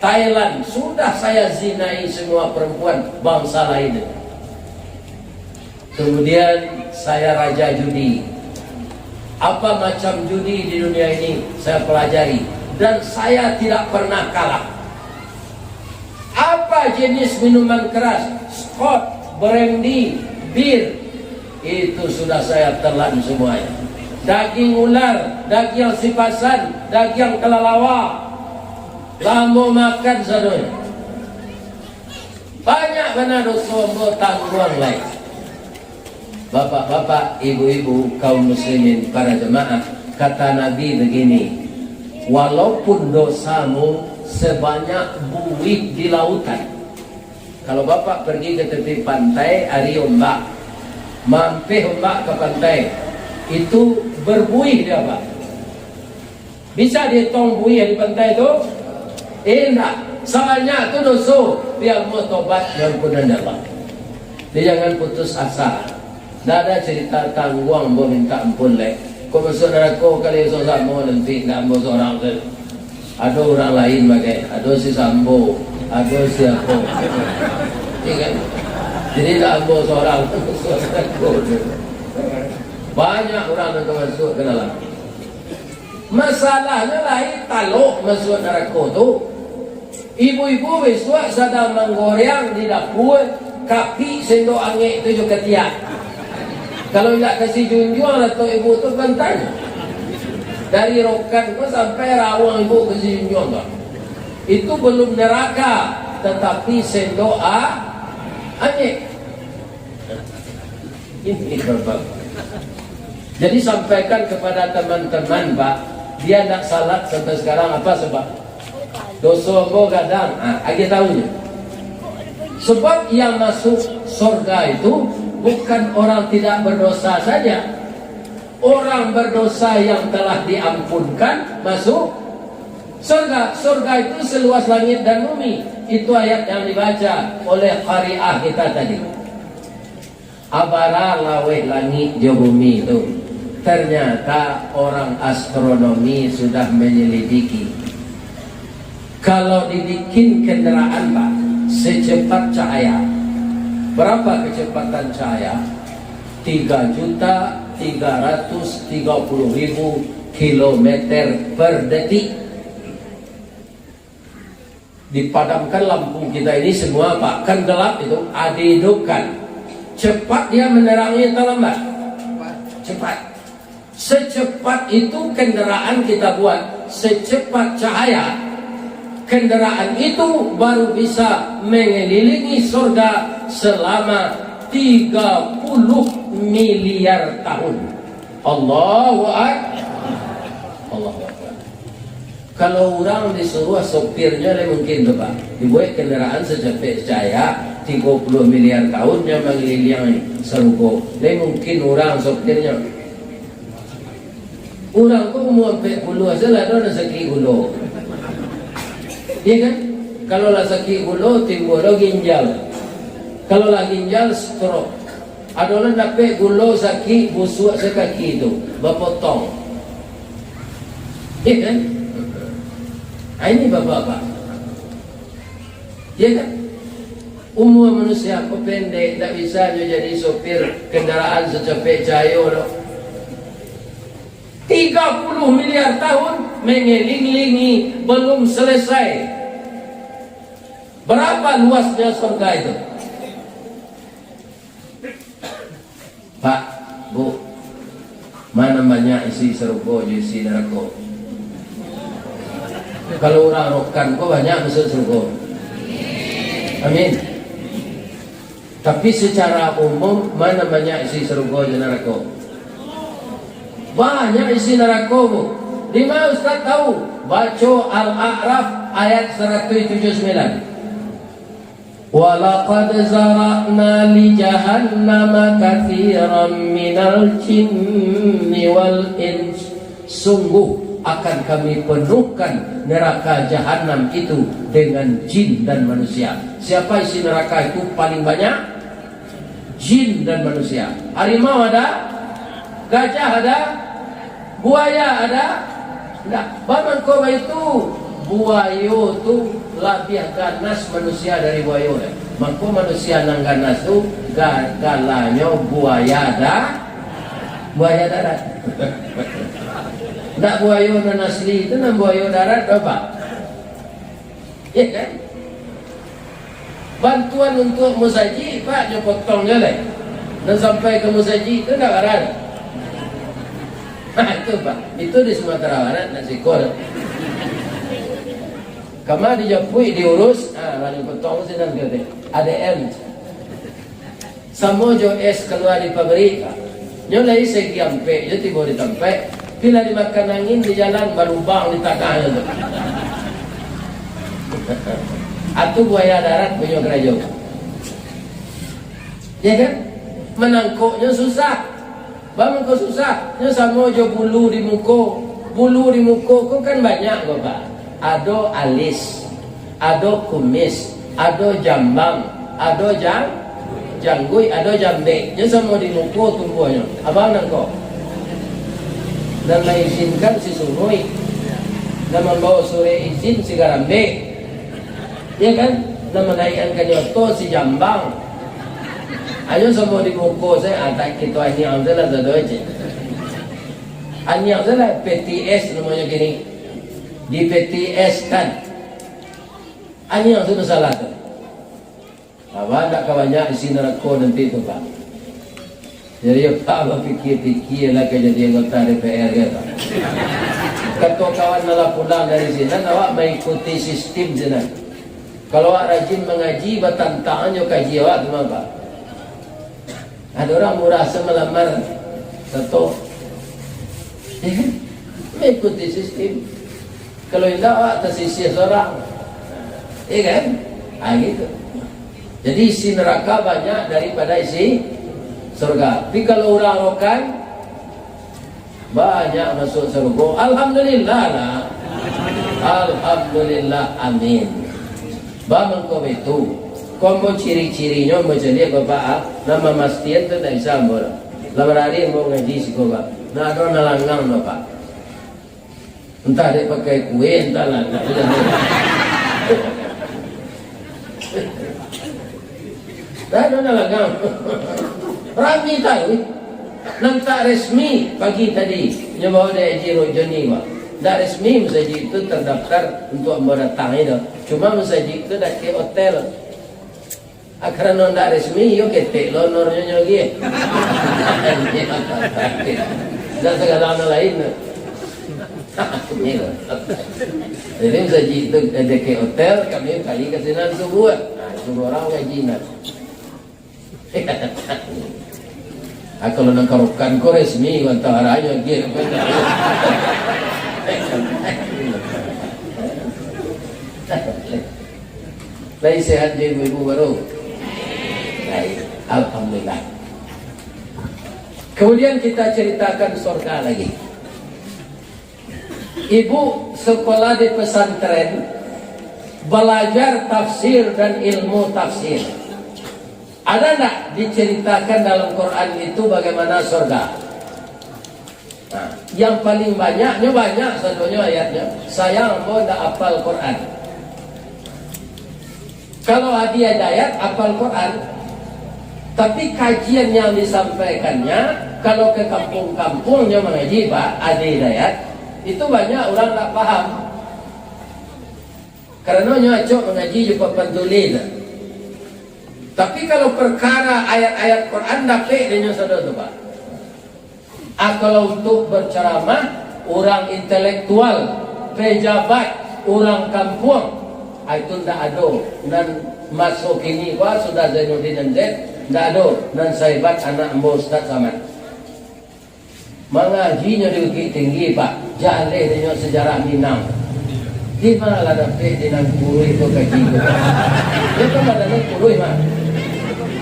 A: Thailand, sudah saya zinai semua perempuan bangsa lain. Kemudian saya raja judi. Apa macam judi di dunia ini saya pelajari, dan saya tidak pernah kalah. Apa jenis minuman keras, Scotch, brandy, bir, itu sudah saya telan semuanya. Daging ular, daging sipasan, daging kelelawar, lambo makan sadonya. Banyak benar dosa tangguang lain. Bapak-bapak, ibu-ibu, kaum muslimin, para jemaah, kata Nabi begini, walaupun dosamu sebanyak buih di lautan. Kalau bapak pergi ke tepi pantai, hari ombak, mampir ombak ke pantai, itu berbuih dia pak. Bisa dihitung buih di pantai itu? Enggak, soalnya itu dosa. Biar mau tobat yang ampunan Allah. Dia jangan putus asa. Tidak ada cerita tangguang mau minta ampun leh. Kau masuk neraka kali susah mau nanti nggak mau seorang tu. Ada orang lain bagai, ada si Sambo, ada si apa. Iya kan? Jadi tak mau seorang masuk neraka. Banyak orang yang masuk ke dalam. Masalahnya lain taluk masuk neraka tu. Ibu-ibu besok sedang menggoreng di dapur, kaki sendok angin tujuh ketiak. Kalau tidak kasih junjung atau ibu tu bantanya. Dari rokan tu sampai rawang ibu kasih junjung tu. Itu belum neraka, tetapi sendok angin. Ini berbab. Jadi sampaikan kepada teman-teman pak, dia tidak salat sampai sekarang apa sebab? Dosa mo gadang, agi tahunya. Sebab yang masuk surga itu bukan orang tidak berdosa saja. Orang berdosa yang telah diampunkan masuk surga. Surga itu seluas langit dan bumi. Itu ayat yang dibaca oleh qari'ah kita tadi. Abara laweh langit jo bumi itu. Ternyata orang astronomi sudah menyelidiki. Kalau dibikin kendaraan pak secepat cahaya, berapa kecepatan cahaya? 3.330.000 kilometer per detik. Dipadamkan lampu kita ini semua pak, kan gelap itu, dihidupkan. Cepat dia menerangi atau lambat? Cepat. Secepat itu kendaraan kita buat, secepat cahaya. Kendaraan itu baru bisa mengelilingi surga selama 30 miliar tahun. Allahu Akbar. Allahu Akbar. Kalau orang disuruh sopirnya mungkin tu pak, dibuat kendaraan secepat cahaya 30 miliar tahun yang mengelilingi surga. Mungkin orang sopirnya. Orang kok mau 40 saja lah, ada sakit gula. Iya kan? Kalau lah sakit gula timbul ginjal. Kalau lah ginjal stroke. Ada orang dapat gula sakit busuk sekaki itu, berpotong. Iya kan? Ini bapak-bapak. Iya kan? Umur manusia kok pendek, tak bisa jadi sopir kendaraan secepat cahaya. 30 miliar tahun mengelilingi belum selesai. Berapa luasnya surga itu? Pak, Bu, mana banyak isi surga, isi neraka? Kalau orang rokan kok banyak masuk surga? Amin. Tapi secara umum mana banyak isi surga dan neraka? Banyak isi neraka bu. Di mana Ustaz tahu? Baca Al-A'raf ayat 179. Walaqad zara'na li jahannama katsiran minal jinni wal ins. Sungguh akan kami penuhkan neraka jahanam itu dengan jin dan manusia. Siapa isi neraka itu paling banyak? Jin dan manusia. Harimau ada? Gajah ada? Buaya ada? Tidak. Bamangko itu buayo tu lebih ganas manusia dari buayo. Mangko manusia nang ganas tu galanya buaya ada? Buaya darat. Tidak buayo dan asli itu nang buayo darat apa? Ya kan? Bantuan untuk musaji Pak nyopotongnya lah. Dan sampai ke musaji itu tidak ada. Nah itu Pak, itu di Sumatera Barat nasi kol. Kama di Japui diurus, lalu potong sedang kata ADM. Samo jo es keluar di pabrik, nyolai segi ampe, jo tiba di tempe, bila dimakan angin di jalan berlubang di tengah itu. Atu buaya darat punya kerajaan. Ya kan? Menangkuknya susah. Bang kau susah. Nya sama jo bulu di muka. Bulu di muka kau kan banyak kau Pak. Ada alis, ada kumis, ada jambang, ada janggui, ada jambe. Nya sama di muka tumbuhnya. Abang nang kau. Dan mengizinkan si sunui. Dan membawa sore izin si garambe. Ya kan? Dan menaikkan kanyoto si jambang. Ayo semua di muka saya atak kita ini yang salah satu aja. Ini yang salah PTS namanya gini. Di PTS kan. Ini yang sudah salah tu. Apa tak kawannya di sini neraka nanti tu Pak. Jadi ya Pak apa fikir-fikir lah kejadian anggota DPR ya Pak. Ketua kawan malah pulang dari sini, awak mengikuti sistem sini. Kalau awak rajin mengaji, bertantangan kaji awak tu Pak. Ada orang merasa melamar satu, mengikuti sistem. Kalau tidak, awak tersisih seorang, kan? Gitu. Jadi isi neraka banyak daripada isi surga. Tapi kalau orang rokan banyak masuk surga. Alhamdulillah lah. Alhamdulillah, amin. Bamangko itu. Kombo ciri-cirinya macam dia Bapak, nama mastiin tu tak bisa ambil. Lama hari mau ngaji si Bapak. Nah ada nalangang Bapak. Entah dia pakai kue, entah lah. Dah ada nalangang. Rami tahu. Nampak resmi pagi tadi. Nyawa dia Jiro Joni Pak. Tak resmi masjid itu terdaftar untuk mendatang itu. Cuma masjid itu dah ke hotel. Karena tidak resmi, yo ketek lo nornya lagi. Dan segala hal lain. Jadi masjid itu ada ke hotel, kami kali kesinan subuh. Subuh orang ngajinan. Kalau nak karukan ko resmi, wantaranya lagi. Lagi sehat je ibu baru. Alhamdulillah. Kemudian kita ceritakan surga lagi. Ibu sekolah di pesantren, belajar tafsir dan ilmu tafsir. Ada tak diceritakan dalam Quran itu bagaimana surga? Nah, yang paling banyaknya banyak sebetulnya ayatnya. Saya mau tak hafal Quran. Kalau ada ayat hafal Quran, tapi kajian yang disampaikannya, kalau ke kampung-kampungnya mengaji Pak, ada ayat, itu banyak orang tak paham. Karena nyocok mengaji juga pentulis. Tapi kalau perkara ayat-ayat Quran dapat dia saudara tu Pak. Kalau untuk berceramah, orang intelektual, pejabat, orang kampung, itu tidak ada. Dan masuk ini Pak sudah Zainuddin dan Z, tidak ada. Dan sahabat anak Mbak Ustaz Samad. Mengajinya di Bukit Tinggi Pak, jaleh tengok sejarah Minang. Di mana lah dapat di nang kurui itu kaji itu. Dia kan badan kurui mah.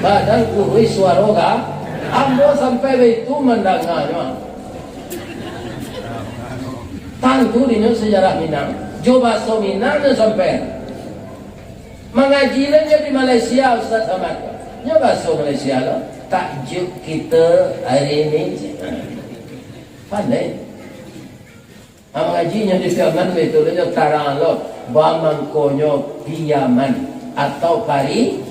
A: Badan kurui suara ka. Ambo sampai itu mendengarnya. Tantu di sejarah Minang. Coba so Minang dan sampai. Mengajinya di Malaysia Ustaz Ahmad. Nyoba so Malaysia lo. Takjub kita hari ini. Pandai. Mengajinya di Piaman itu dia tarang lo bamangkonyo piaman atau pari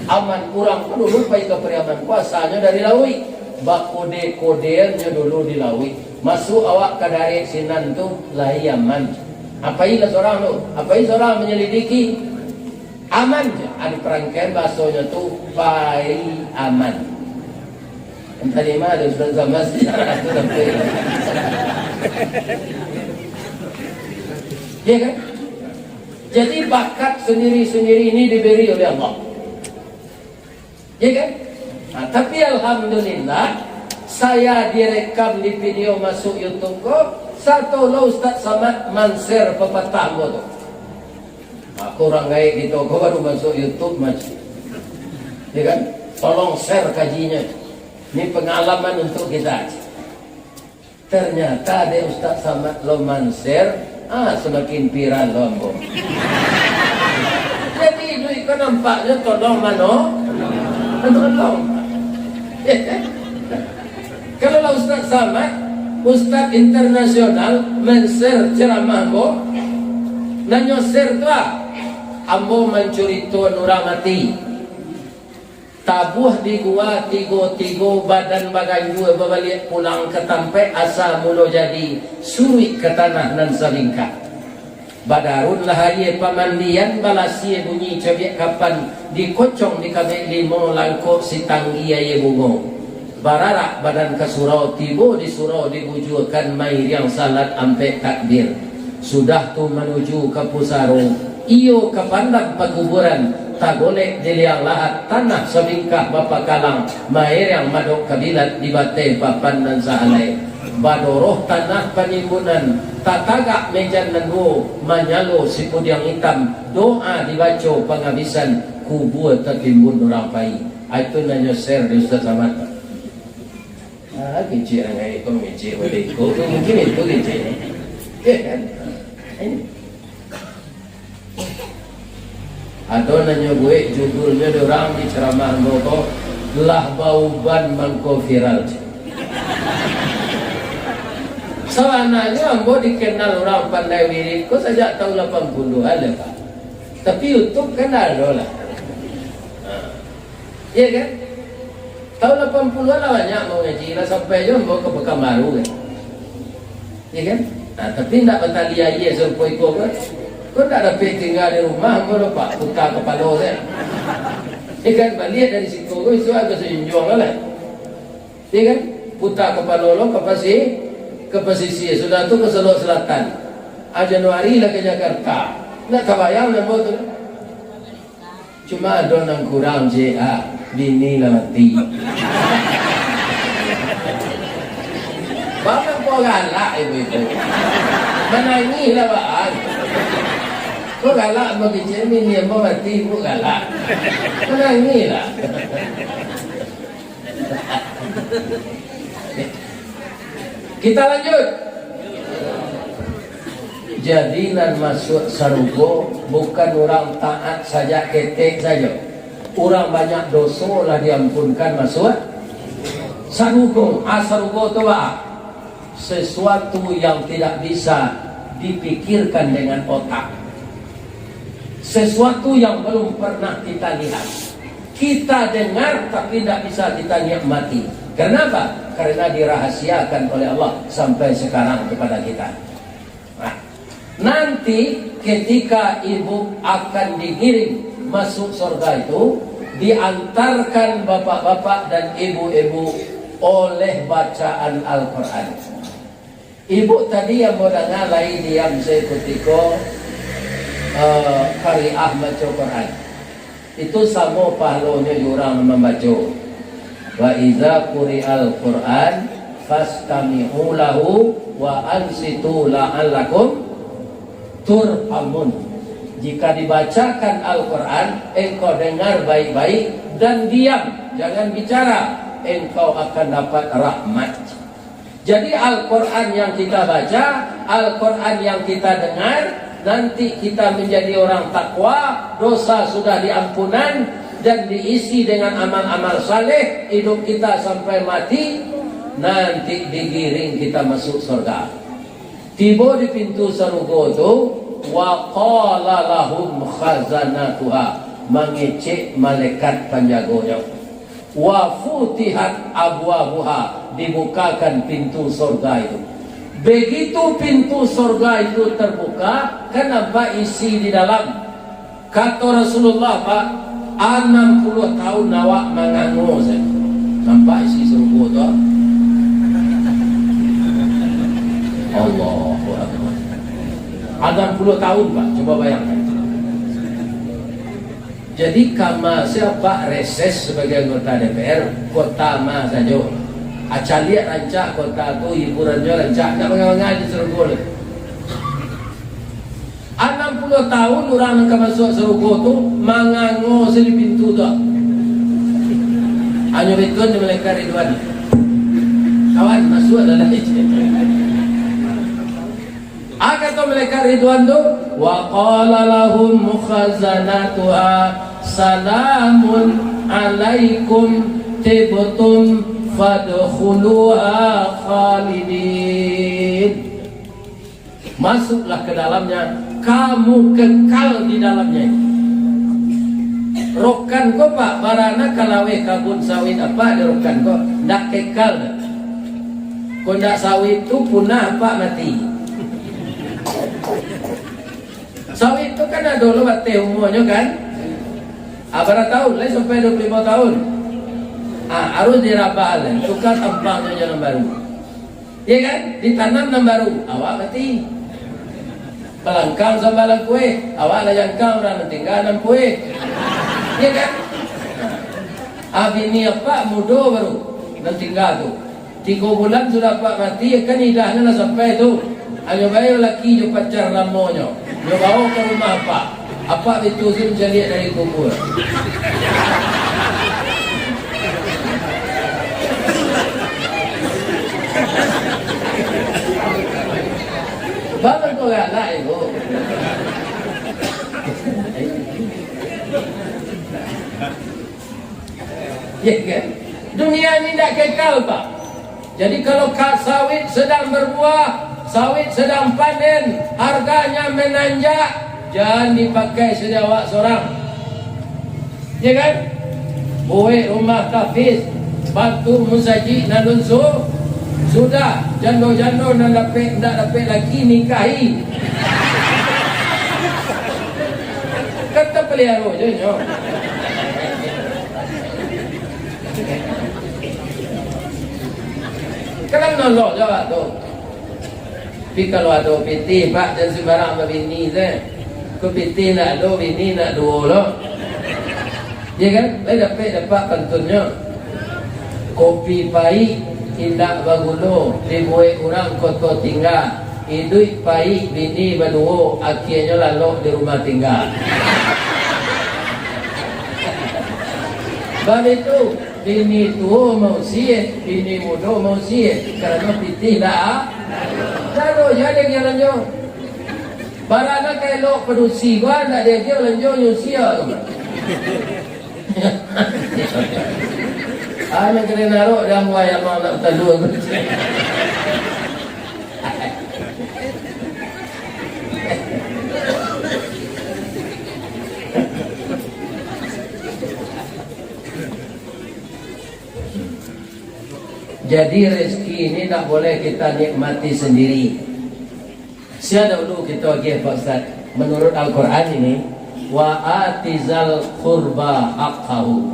A: aman kurang dulu lupa itu periaman kuasanya dari Lawi bakode-kodeannya dulu di Lawi masuk awak ke dari sinan tu layaman apa ini seorang lo apa ini seorang menyelidiki aman ada perangkaian bahasanya tu pari aman tadi mah ada sudah sama sih itu sampai ya kan? Jadi bakat sendiri-sendiri ini diberi oleh Allah. Ya kan? Nah, tapi alhamdulillah saya direkam di video masuk YouTube kok. Satu lo Ustaz Samad Mansir pepatah gua tu. Aku orang gaib di toko baru masuk YouTube macam. Ya kan? Tolong share kajinya. Ini pengalaman untuk kita. Ternyata ada Ustaz Samad lo Mansir. Semakin viral lo ambo. Jadi itu kan nampaknya tolong mano, tolong. Kalau Ustaz Samad, Ustaz internasional men-share ceramah ambo, nanyo share tu ambo mencuri tuan orang mati. Tabuh di gua tigo badan bagai gua berbalik pulang ke tampe asa mulo jadi suri ke tanah nan salingka badarun lahaye pamandian balasi bunyi cabiak kapan dikocong di kabek limo langkok si tanggi aye bungo bararak badan ke surau tibo di surau dibujurkan mair yang salat ampe takbir sudah tu menuju ke pusaro iyo ke pandang pakuburan tak boleh diliang lahat tanah sebingkah bapa kalang mair yang madok kabilat di batai papan dan sahalai badoroh tanah penimbunan tak tagak mejan nandu manyalo sipud yang hitam doa dibaca penghabisan kubur tertimbun orang pai itu nanya share di Ustaz Samad kecil orang itu kecil mungkin itu kecil ya kan ini atau nanya gue judulnya orang di ceramah ngoko lah bauban mangko viral soalnya ambo dikenal orang pandai wirid kok saja tahun 80 ada Pak tapi YouTube kan ada lah iya kan tahun 80 lah banyak mau ngaji lah sampai jom bawa ke Pekanbaru kan iya kan nah, tapi tidak bentalia iya surpoi kan kau tak dapat tinggal di rumah, kau dapat putar kepala saya. Ikan balik dari situ, kau itu agak sejunjung lah. Ikan putar kepala lo ke pesisir, sudah tu ke Selok Selatan. Januari lah ke Jakarta. Nak kebayang nak buat tu. Cuma ada yang kurang je, bini lah mati. Bapa kau galak ibu. Menangis lah bang. Kau galak bagi cermin yang mati pun galak. Menangis lah. Kita lanjut. Jadi nan masuk sarugo bukan orang taat saja ketek saja. Orang banyak dosa lah diampunkan masuk sarugo. Sarugo tu apa? Sesuatu yang tidak bisa dipikirkan dengan otak. Sesuatu yang belum pernah kita lihat. Kita dengar tapi tidak bisa kita nikmati. Kenapa? Karena dirahasiakan oleh Allah sampai sekarang kepada kita. Nah, nanti ketika ibu akan digiring masuk surga itu, diantarkan bapak-bapak dan ibu-ibu oleh bacaan Al-Quran. Ibu tadi yang mau dengar lain diam saya kutiko Qari'ah baca Quran. Itu sama pahalanya orang membaca. Wa idza quri'al Quran fastami'u lahu wa ansitu la'allakum turhamun. Jika dibacakan Al-Quran, engkau dengar baik-baik dan diam, jangan bicara, engkau akan dapat rahmat. Jadi Al-Quran yang kita baca, Al-Quran yang kita dengar, nanti kita menjadi orang takwa, dosa sudah diampunan dan diisi dengan amal-amal saleh, hidup kita sampai mati, nanti digiring kita masuk surga. Tiba di pintu surga itu, wa qala lahum khazanatuha, mengecek malaikat penjaganya. Wa futihat abwabuha, dibukakan pintu surga itu. Begitu pintu surga itu terbuka, kenapa isi di dalam? Kata Rasulullah, Pak, 60 tahun awak mengangus. Nampak isi surga tu? Allahu Akbar. 60 tahun, Pak, coba bayangkan. Jadi kama siapa reses sebagai anggota DPR, kota ma saja. Acaliat rancak kota tu, hiburannya rancak, tak bangga-bangga di Serugol. 60 tahun orang yang masuk Serugol tu, mangango di pintu tu. Hanya betul di Malaikat Ridwan. Kawan masuk adalah itu. Kata Malaikat Ridwan tu, wa qala lahum khazanatuha salamun alaikum tibtum fadkhuluha khalidin. Masuklah ke dalamnya, kamu kekal di dalamnya. Rokan ko Pak, barana kalawe kabun sawit apa di rokan ko, ndak kekal. Ko ndak sawit tu punah Pak mati. Sawit itu kan ada dulu bate umurnya kan, berapa tahun? Lain sampai 25 tahun. Harus dirabal, tukar tampangnya jalan baru. Iya kan? Ditanam yang baru, awak mati. Pelangkang sambalan kue, awak lah yang kau orang tinggal enam kue. Iya kan? Ini apa muda baru dan tinggal tu. 3 bulan sudah Pak mati, kan idahnya lah sampai tu. Hanya bayar laki je pacar lamonyo. Dia bawa ke rumah apa itu sih mencari dari kubur. Bangun kau galak itu. Ya kan? Dunia ini tidak kekal Pak. Jadi kalau sawit sedang berbuah, sawit sedang panen, harganya menanjak, jangan dipakai sejawat seorang. Ya kan? Buat rumah tahfiz, batu musaji nalun sudah jando-jando nak dapat lagi nikahi. Kata pelihara je nyo. Kalau nolok jawab tu. Tapi kalau ada piti Pak, dan sembarang bini je. Kau piti nak ada, bini nak dua lah. Ya kan? Dapat pantunnya. Kopi pahit, tidak bagulu. Dibuat orang kota tinggal. Hidup pahit, bini berdua. Akhirnya lalu di rumah tinggal. Sebab itu, bini tua mau siap, bini muda mau siap. Kerana piti dah. Lalu jadi dia lanjut. Barana kalau produksi gua nak dia lanjut nyusia tu. Ana kena naruh dalam wayang mau nak tadu. Jadi rezeki ini tak boleh kita nikmati sendiri. Siapa dulu kita lagi Pak Ustaz. Menurut Al-Quran ini, wa atizal qurba haqqahu.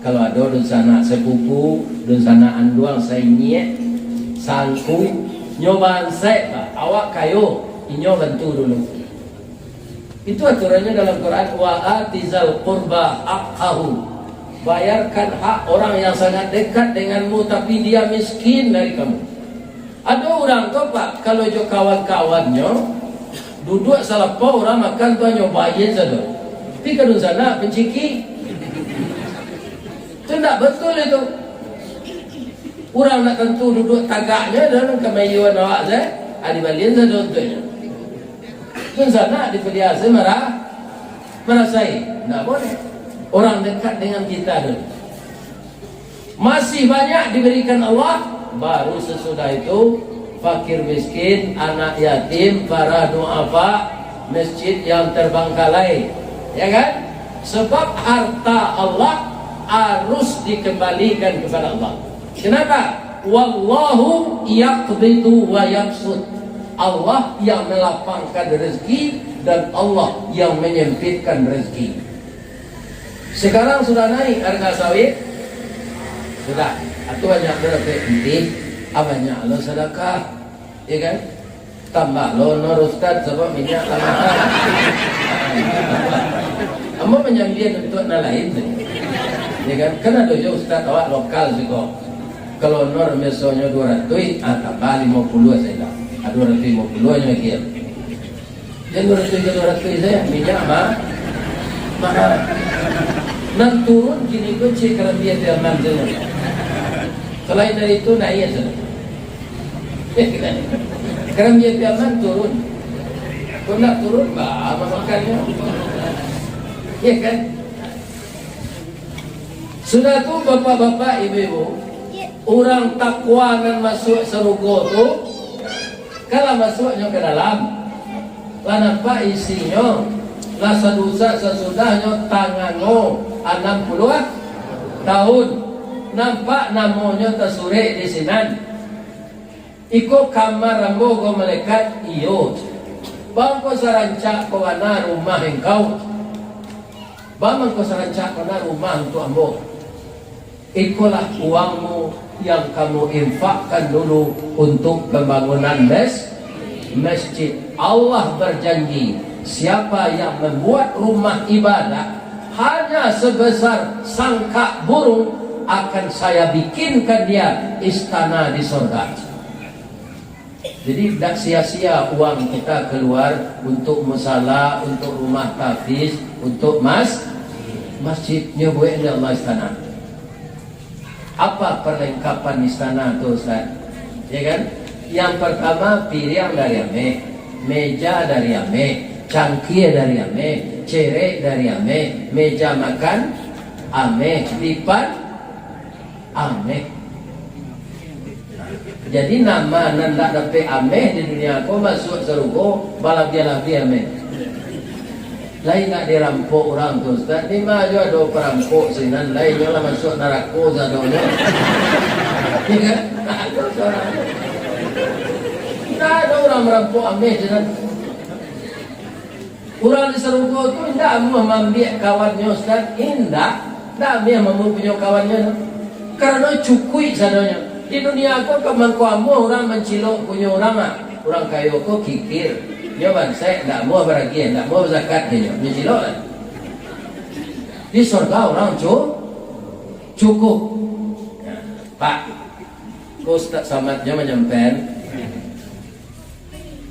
A: Kalau ada dosana sepupu, dosana anduang sainye, sangku, nyobaan saya, awak kayo, inyo bantu dulu. Itu aturannya dalam Quran, wa atizal qurba haqqahu. bayarkan hak orang yang sangat dekat denganmu tapi dia miskin dari kamu. Ada orang tu Pak, kalau jo kawan-kawannya duduk salah orang makan tu nyobain saja. Tapi kadang sana penciki. Itu tak betul itu. Orang nak tentu duduk tagaknya dalam kemayuan awak saya, ada balian saja untuknya. Itu sana dipediasi merasai, tak boleh. Orang dekat dengan kita dulu. Masih banyak diberikan Allah, baru sesudah itu fakir miskin, anak yatim, para duafa, masjid yang terbengkalai, ya kan? Sebab harta Allah harus dikembalikan kepada Allah. Kenapa? Wallahu yaqbidu wa yabsut. Allah yang melapangkan rezeki dan Allah yang menyempitkan rezeki. Sekarang sudah naik harga sawit, sudah. Atau banyak berapa penting, banyak lo sedekah, ya kan? Tambah lo nur Ustaz sebab minyak tambahan. Kamu menyambian untuk nalain, ya kan? Kan ada je Ustaz awak lokal juga. Kalau nur misalnya 200, tambah 50 saya dah. 250 nya kira. Yang 200 saya minyak mahal. Dan turun kini pun cek kerana dia tidak manjanya. Selain dari itu naik saja. Kerana dia tidak turun. Kalau nak turun, apa makannya? Ya kan? Sudah tu bapak-bapak, ibu-ibu, orang takwa nan masuk serugo tu, kalau masuknya ke dalam, lah nampak isinya, lah sedosa sesudahnya tangannya 60 tahun, nampak namanya tersurik di sini. Iko kamar rambo go malaikat iyo. Bang ko sarancak ko na rumah engkau. Bang ko sarancak ko na rumah untuk ambo. Ikulah uangmu yang kamu infakkan dulu untuk pembangunan masjid. Allah berjanji, siapa yang membuat rumah ibadah hanya sebesar sangkak burung, akan saya bikinkan dia istana di surga. Jadi tidak sia-sia uang kita keluar untuk musala, untuk rumah tahfiz, untuk masjidnya buat Allah istana. Apa perlengkapan istana itu Ustaz? Ya kan? Yang pertama piring dari ame, meja dari ame, cangkir dari ame, cerek dari ame, meja makan ame, lipat ame. Jadi nama nanda dapat ame di dunia ko masuk serugo balabi ame. Lain nak dirampok orang tu Ustaz. Ni mah juga ada perampok sinan, lain juga masuk neraka zadonya. Ya kan? Ada seorang. Tak ada orang merampok ame sinan. Orang di serugo tu indah mengambil kawannya Ustaz, indah. Tak dia mempunyai kawannya. Karena cukui sadanya. Di dunia aku kamu orang mencilok punya orang orang kayu aku kikir. Dia saya tak mau beragian, tak mau zakat dia mencilok lah. Di surga orang cukup. Pak, kau Ustaz Samadnya menyampaikan,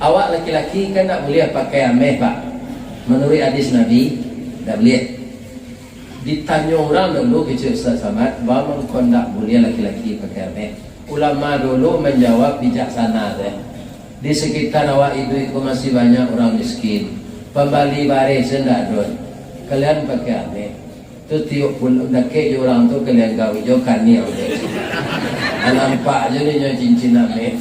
A: awak laki-laki kan tak boleh pakai ameh Pak. Menurut hadis Nabi, tak boleh. Ditanya orang dulu kecil Ustaz Samad, bahawa kau tak boleh laki-laki pakai ameh. Ulama dulu menjawab bijaksana deh. Di sekitar awak itu masih banyak orang miskin. Pembali baris sendak don. Kalian pakai ameh. Tu tiup pun dake orang tu kalian gawe jo kani udah. Nampak aja ni cincin ameh.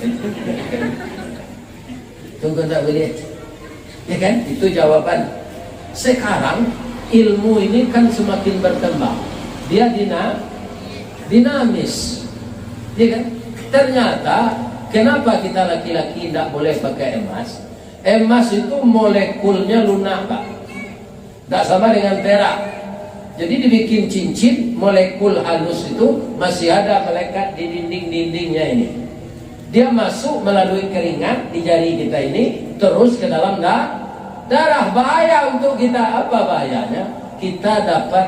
A: Tunggu tak boleh. Ya kan? Itu jawaban. Sekarang ilmu ini kan semakin berkembang. Dia dinamis. Ya kan? Ternyata kenapa kita laki-laki tidak boleh pakai emas? Emas itu molekulnya lunak Pak. Tidak sama dengan perak. Jadi dibikin cincin, molekul halus itu masih ada melekat di dinding-dindingnya ini. Dia masuk melalui keringat di jari kita ini, terus ke dalam darah. Bahaya untuk kita. Apa bahayanya? Kita dapat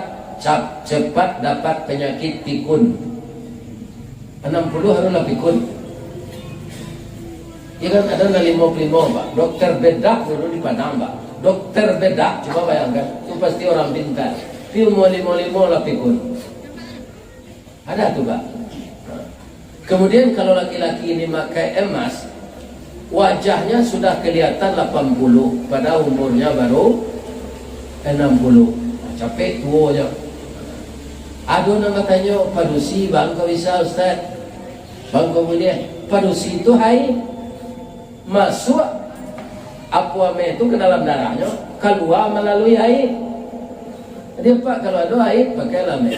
A: cepat dapat penyakit pikun. 60 haruslah pikun. Ya kan ada 55 Pak. Dokter bedak dulu di Padang Pak. Dokter bedak, coba bayangkan, itu pasti orang pintar. Dia mau 55 lah pikun. Ada tuh Pak. Kemudian kalau laki-laki ini pakai emas, wajahnya sudah kelihatan 80, pada umurnya baru 60. Capek tua aja. Aduh nama tanya, padusi bang kau bisa Ustaz? Bang kemudian, padusi itu hai masuk aquame itu ke dalam darahnya, keluar melalui air. Jadi Pak kalau ada air pakai lame.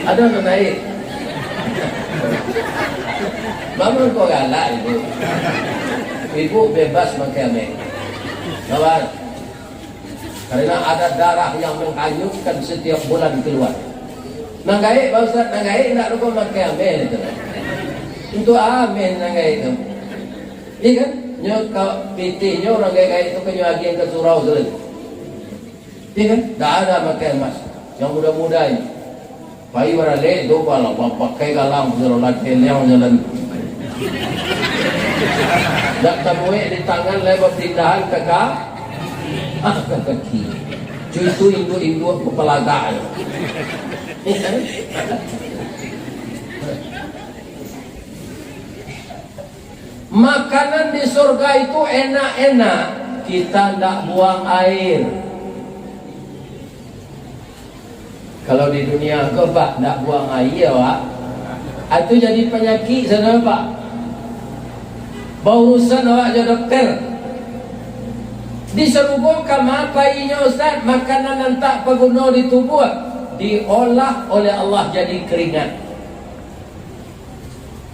A: Ada menaik. Bangun kok galak ibu. Ibu bebas pakai ame. Kawan. Karena ada darah yang menghanyutkan setiap bulan keluar. Nanggai Pak Ustaz, nanggai nak lupa pakai ame itu. Untuk ame nanggai itu. Iya kan? Nyok pitihnya orang kayak itu kenyagi yang ke surau tu. Iya kan? Tak ada pakai emas. Yang muda-muda ini. Pai warale do bala pakai galang jero lagi yang jalan. Dak temui di tangan lebar tindahan ke kaki. Cuy itu ibu-ibu kepelaga. Makanan di surga itu enak-enak, kita tidak buang air. Kalau di dunia kau Pak tidak buang air Pak, itu jadi penyakit sana Pak. Barusan awak jadi dokter. Diserugo kama painya Ustaz, makanan yang tak berguna di tubuh diolah oleh Allah jadi keringat.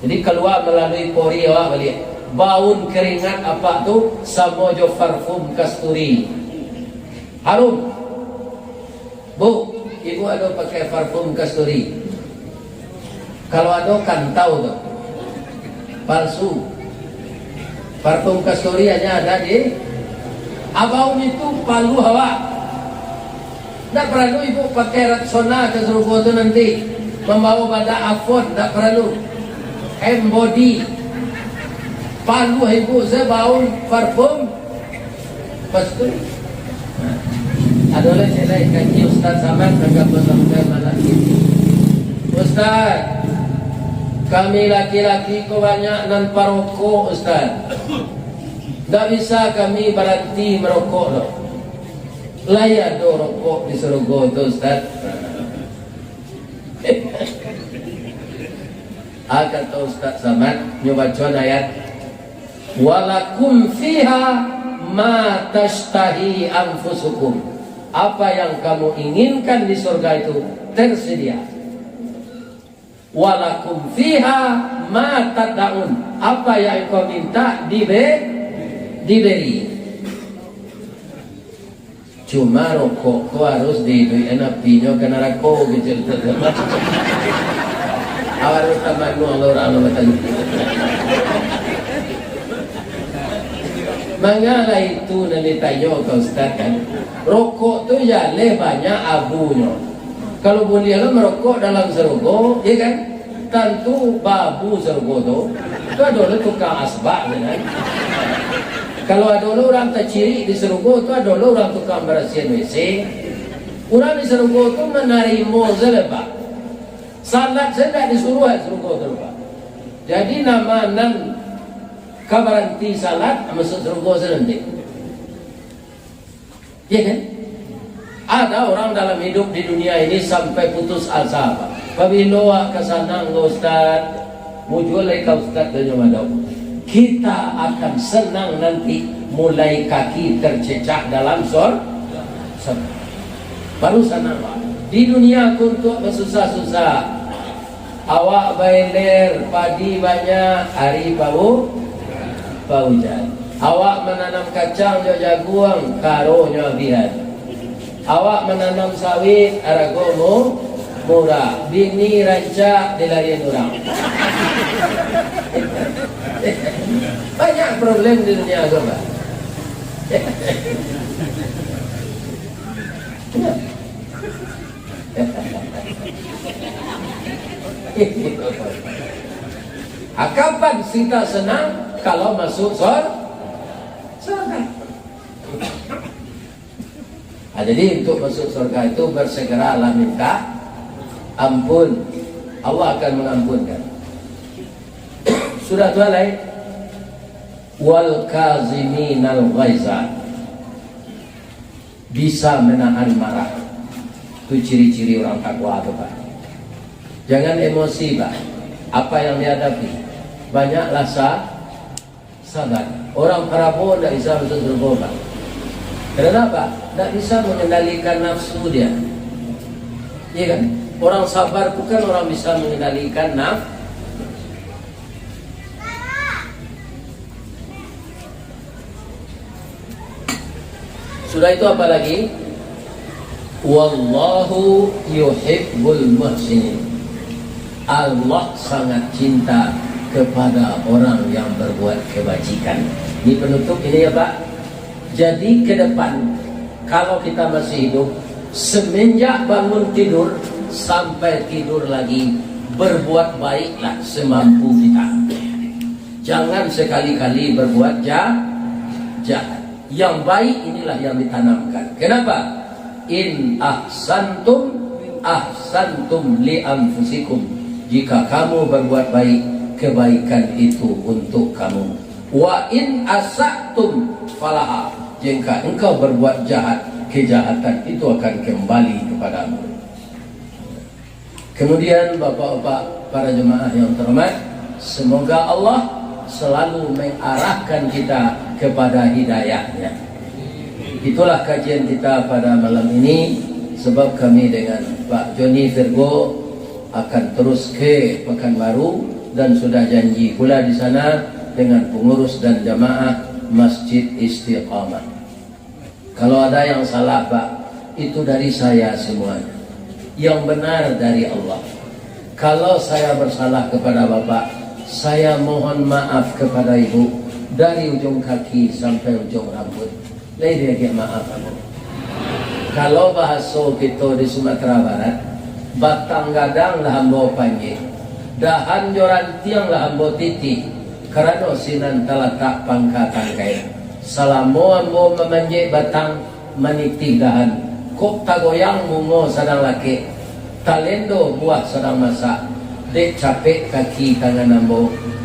A: Jadi keluar melalui pori awak balik. Baun keringat apa tu? Samojo parfum kasturi. Harum. Bu, ibu ada pakai parfum kasturi. Kalau ada kan tahu tu. Palsu. Parfum kasturi hanya ada di abang itu palu awak. Tak perlu ibu pakai Rexona ke serugo tu nanti membawa pada afon, tak perlu. Body palu ibu saya bau parfum pasti ada oleh saya kaji Ustaz Samad agak bersama malam ini. Ustaz, kami laki-laki kok banyak nan parokok Ustaz. Tak bisa kami berhenti merokok loh. Layak do rokok di Serogo tu Ustaz. Kata Ustaz Samad nyobacuan ayat walakum fiha ma tashtahi anfusukum. Apa yang kamu inginkan di surga itu tersedia. Walakum fiha ma tad'un. Apa yang kau minta diberi. Cuma rokok kau harus diidui enak pinyo kena rokok gitu. Awal utama nu Allah matan. Mangala itu nalitayo kau Ustaz kan. Rokok tu ya le banyak abunya. Kalau boleh merokok dalam serogo, ya kan? Tentu babu serogo tu. Tu adalah tukang asbak kan. Kalau ada orang terciri di serogo tu ada orang tukang bersihin WC. Orang di serogo tu menerima zelebak. Salat saya tidak disuruh serugo terlupa. Jadi nama nan kabaranti salat masuk serugo nanti. Ya kan? Ada orang dalam hidup di dunia ini sampai putus asa. Pabilo kesana Ustaz, muncul lagi Ustaz dan Madau. Kita akan senang nanti mulai kaki tercecah dalam surga. Baru sana Pak. Di dunia untuk bersusah-susah. Awak bailer padi banyak, hari bau hujan. Awak menanam kacang jo jagung, karonya bihan. Awak menanam sawit, aragomo murah. Bini rancak dilarian orang. Banyak problem di dunia agama.
B: Kapan kita senang? Kalau masuk surga. Jadi untuk masuk surga itu bersegeralah minta ampun, Allah akan mengampunkan. Surah Al-Lail, wal kaziminal ghaiza, bisa menahan marah. Itu ciri-ciri orang takwa itu, Pak. Jangan emosi, Pak. Apa yang dihadapi, banyaklah sabar. Orang Prabowo tidak bisa masuk surga, Pak. Kenapa? Tidak bisa mengendalikan nafsu dia. Iya kan? Orang sabar bukan orang bisa mengendalikan nafsu. Sudah itu apa lagi? Wallahu yuhibbul muhsinin. Allah sangat cinta kepada orang yang berbuat kebajikan. Ini penutup ini ya Pak. Jadi ke depan kalau kita masih hidup, semenjak bangun tidur sampai tidur lagi, berbuat baiklah semampu kita. Jangan sekali-kali berbuat jahat. Yang baik inilah yang ditanamkan. Kenapa? In ahsantum li anfusikum. Jika kamu berbuat baik, kebaikan itu untuk kamu. Wa in asatum falaha. Jika engkau berbuat jahat, kejahatan itu akan kembali kepadamu. Kemudian Bapak-bapak para jemaah yang terhormat, semoga Allah selalu mengarahkan kita kepada hidayahnya. Itulah kajian kita pada malam ini. Sebab kami dengan Pak Joni Virgo akan terus ke Pekanbaru dan sudah janji pula di sana dengan pengurus dan jamaah Masjid Istiqamah. Kalau ada yang salah Pak, itu dari saya semuanya. Yang benar dari Allah. Kalau saya bersalah kepada Bapak, saya mohon maaf kepada Ibu dari ujung kaki sampai ujung rambut. Lagi maaf aku. Kalau bahasa kita di Sumatera Barat, batang gadang lah hambo panji, dahan joran tiang lah hambo titi, karena sinan talatak pangkatan kaya. Salamo ambo memanjik batang meniti dahan, kok tagoyang mungo sedang laki, talendo buah sedang masak. Dek capek kaki tangan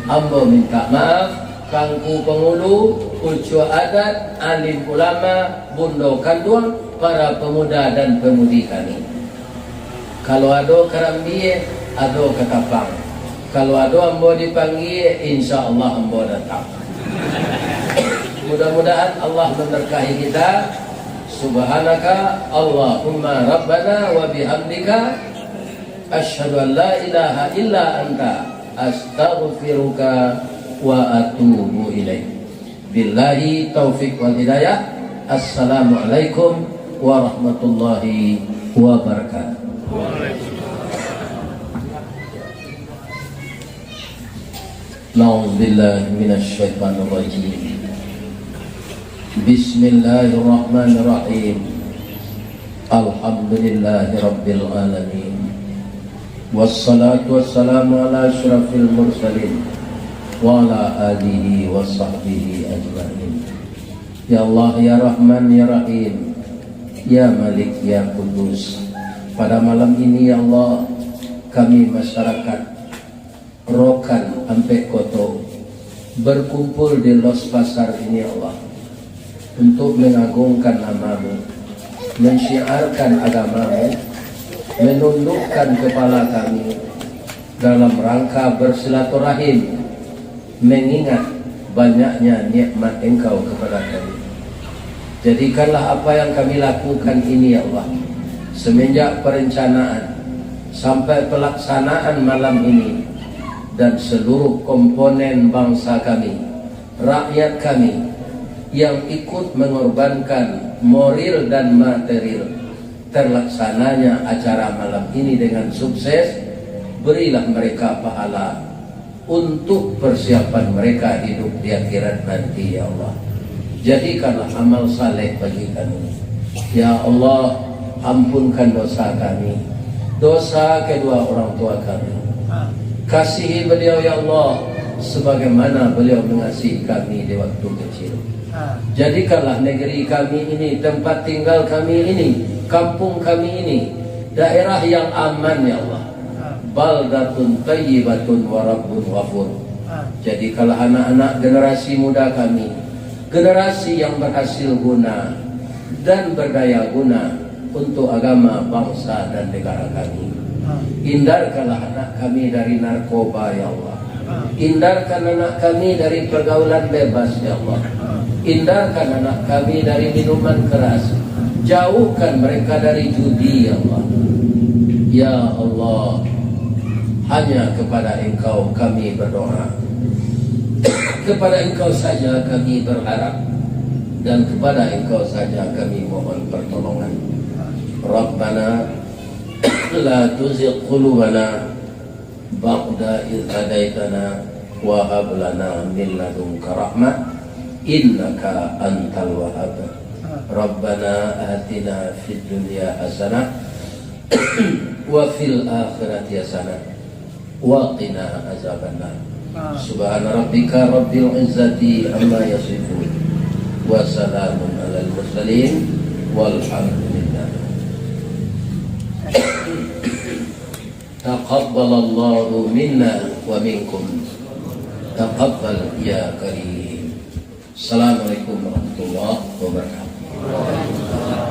B: ambo minta maaf. Kangku pengulu, ucu adat, alim ulama, bundo kanduang, para pemuda dan pemudi kami. Kalau ada karambiye, ada ketapang. Kalau ada ambo dipanggil, insya Allah ambo datang. Mudah-mudahan Allah memberkahi kita. Subhanaka Allahumma Rabbana wa bihamdika asyhadu an la ilaha illa anta astaghfiruka wa atubu ilaih. Billahi taufik wal hidayah. Assalamualaikum warahmatullahi wabarakatuh. Na'udzu billahi minasy syaithanir rajim. Bismillahirrahmanirrahim. Alhamdulillahi rabbil alamin. Wassalatu wassalamu ala asyrafil mursalin wa ala alihi wa sahbihi ajma'in. Ya Allah, ya Rahman, ya Rahim, ya Malik, ya Kudus. Pada malam ini ya Allah, kami masyarakat Rokan Ampe Koto berkumpul di Los Pasar ini ya Allah, untuk mengagungkan namamu, mensyiarkan agamamu, menundukkan kepala kami dalam rangka bersilaturahim, mengingat banyaknya nikmat Engkau kepada kami. Jadikanlah apa yang kami lakukan ini ya Allah, semenjak perencanaan sampai pelaksanaan malam ini, dan seluruh komponen bangsa kami, rakyat kami yang ikut mengorbankan moral dan material terlaksananya acara malam ini dengan sukses. Berilah mereka pahala untuk persiapan mereka hidup di akhirat nanti ya Allah. Jadikanlah amal saleh bagi kami. Ya Allah, ampunkan dosa kami, dosa kedua orang tua kami. Kasihi beliau ya Allah sebagaimana beliau mengasihi kami di waktu kecil. Jadikanlah negeri kami ini, tempat tinggal kami ini, kampung kami ini, daerah yang aman ya Allah. Baldatun tayyibatun wa rabbun ghafur. Jadikanlah anak-anak generasi muda kami, generasi yang berhasil guna dan berdaya guna untuk agama, bangsa dan negara kami. Hindarkanlah anak kami dari narkoba ya Allah. Hindarkan anak kami dari pergaulan bebas ya Allah. Hindarkan anak kami dari minuman keras. Jauhkan mereka dari judi ya Allah. Ya Allah, hanya kepada Engkau kami berdoa. Kepada Engkau saja kami berharap, dan kepada Engkau saja kami mohon pertolongan. Rabbana la tuzigh qulubana ba'da idh hadaitana wa hab lana min ladunka rahmah innaka antal wahhab. Rabbana atina fid dunya hasanah wa fil akhirati hasanah wa qina azabannar. Subhana rabbika rabbil izzati amma yasifun wa salamun alal mursalin walhamdulillah. Taqabbalallahu minna wa minkum. Taqabbal ya karim. Assalamualaikum warahmatullahi wabarakatuh.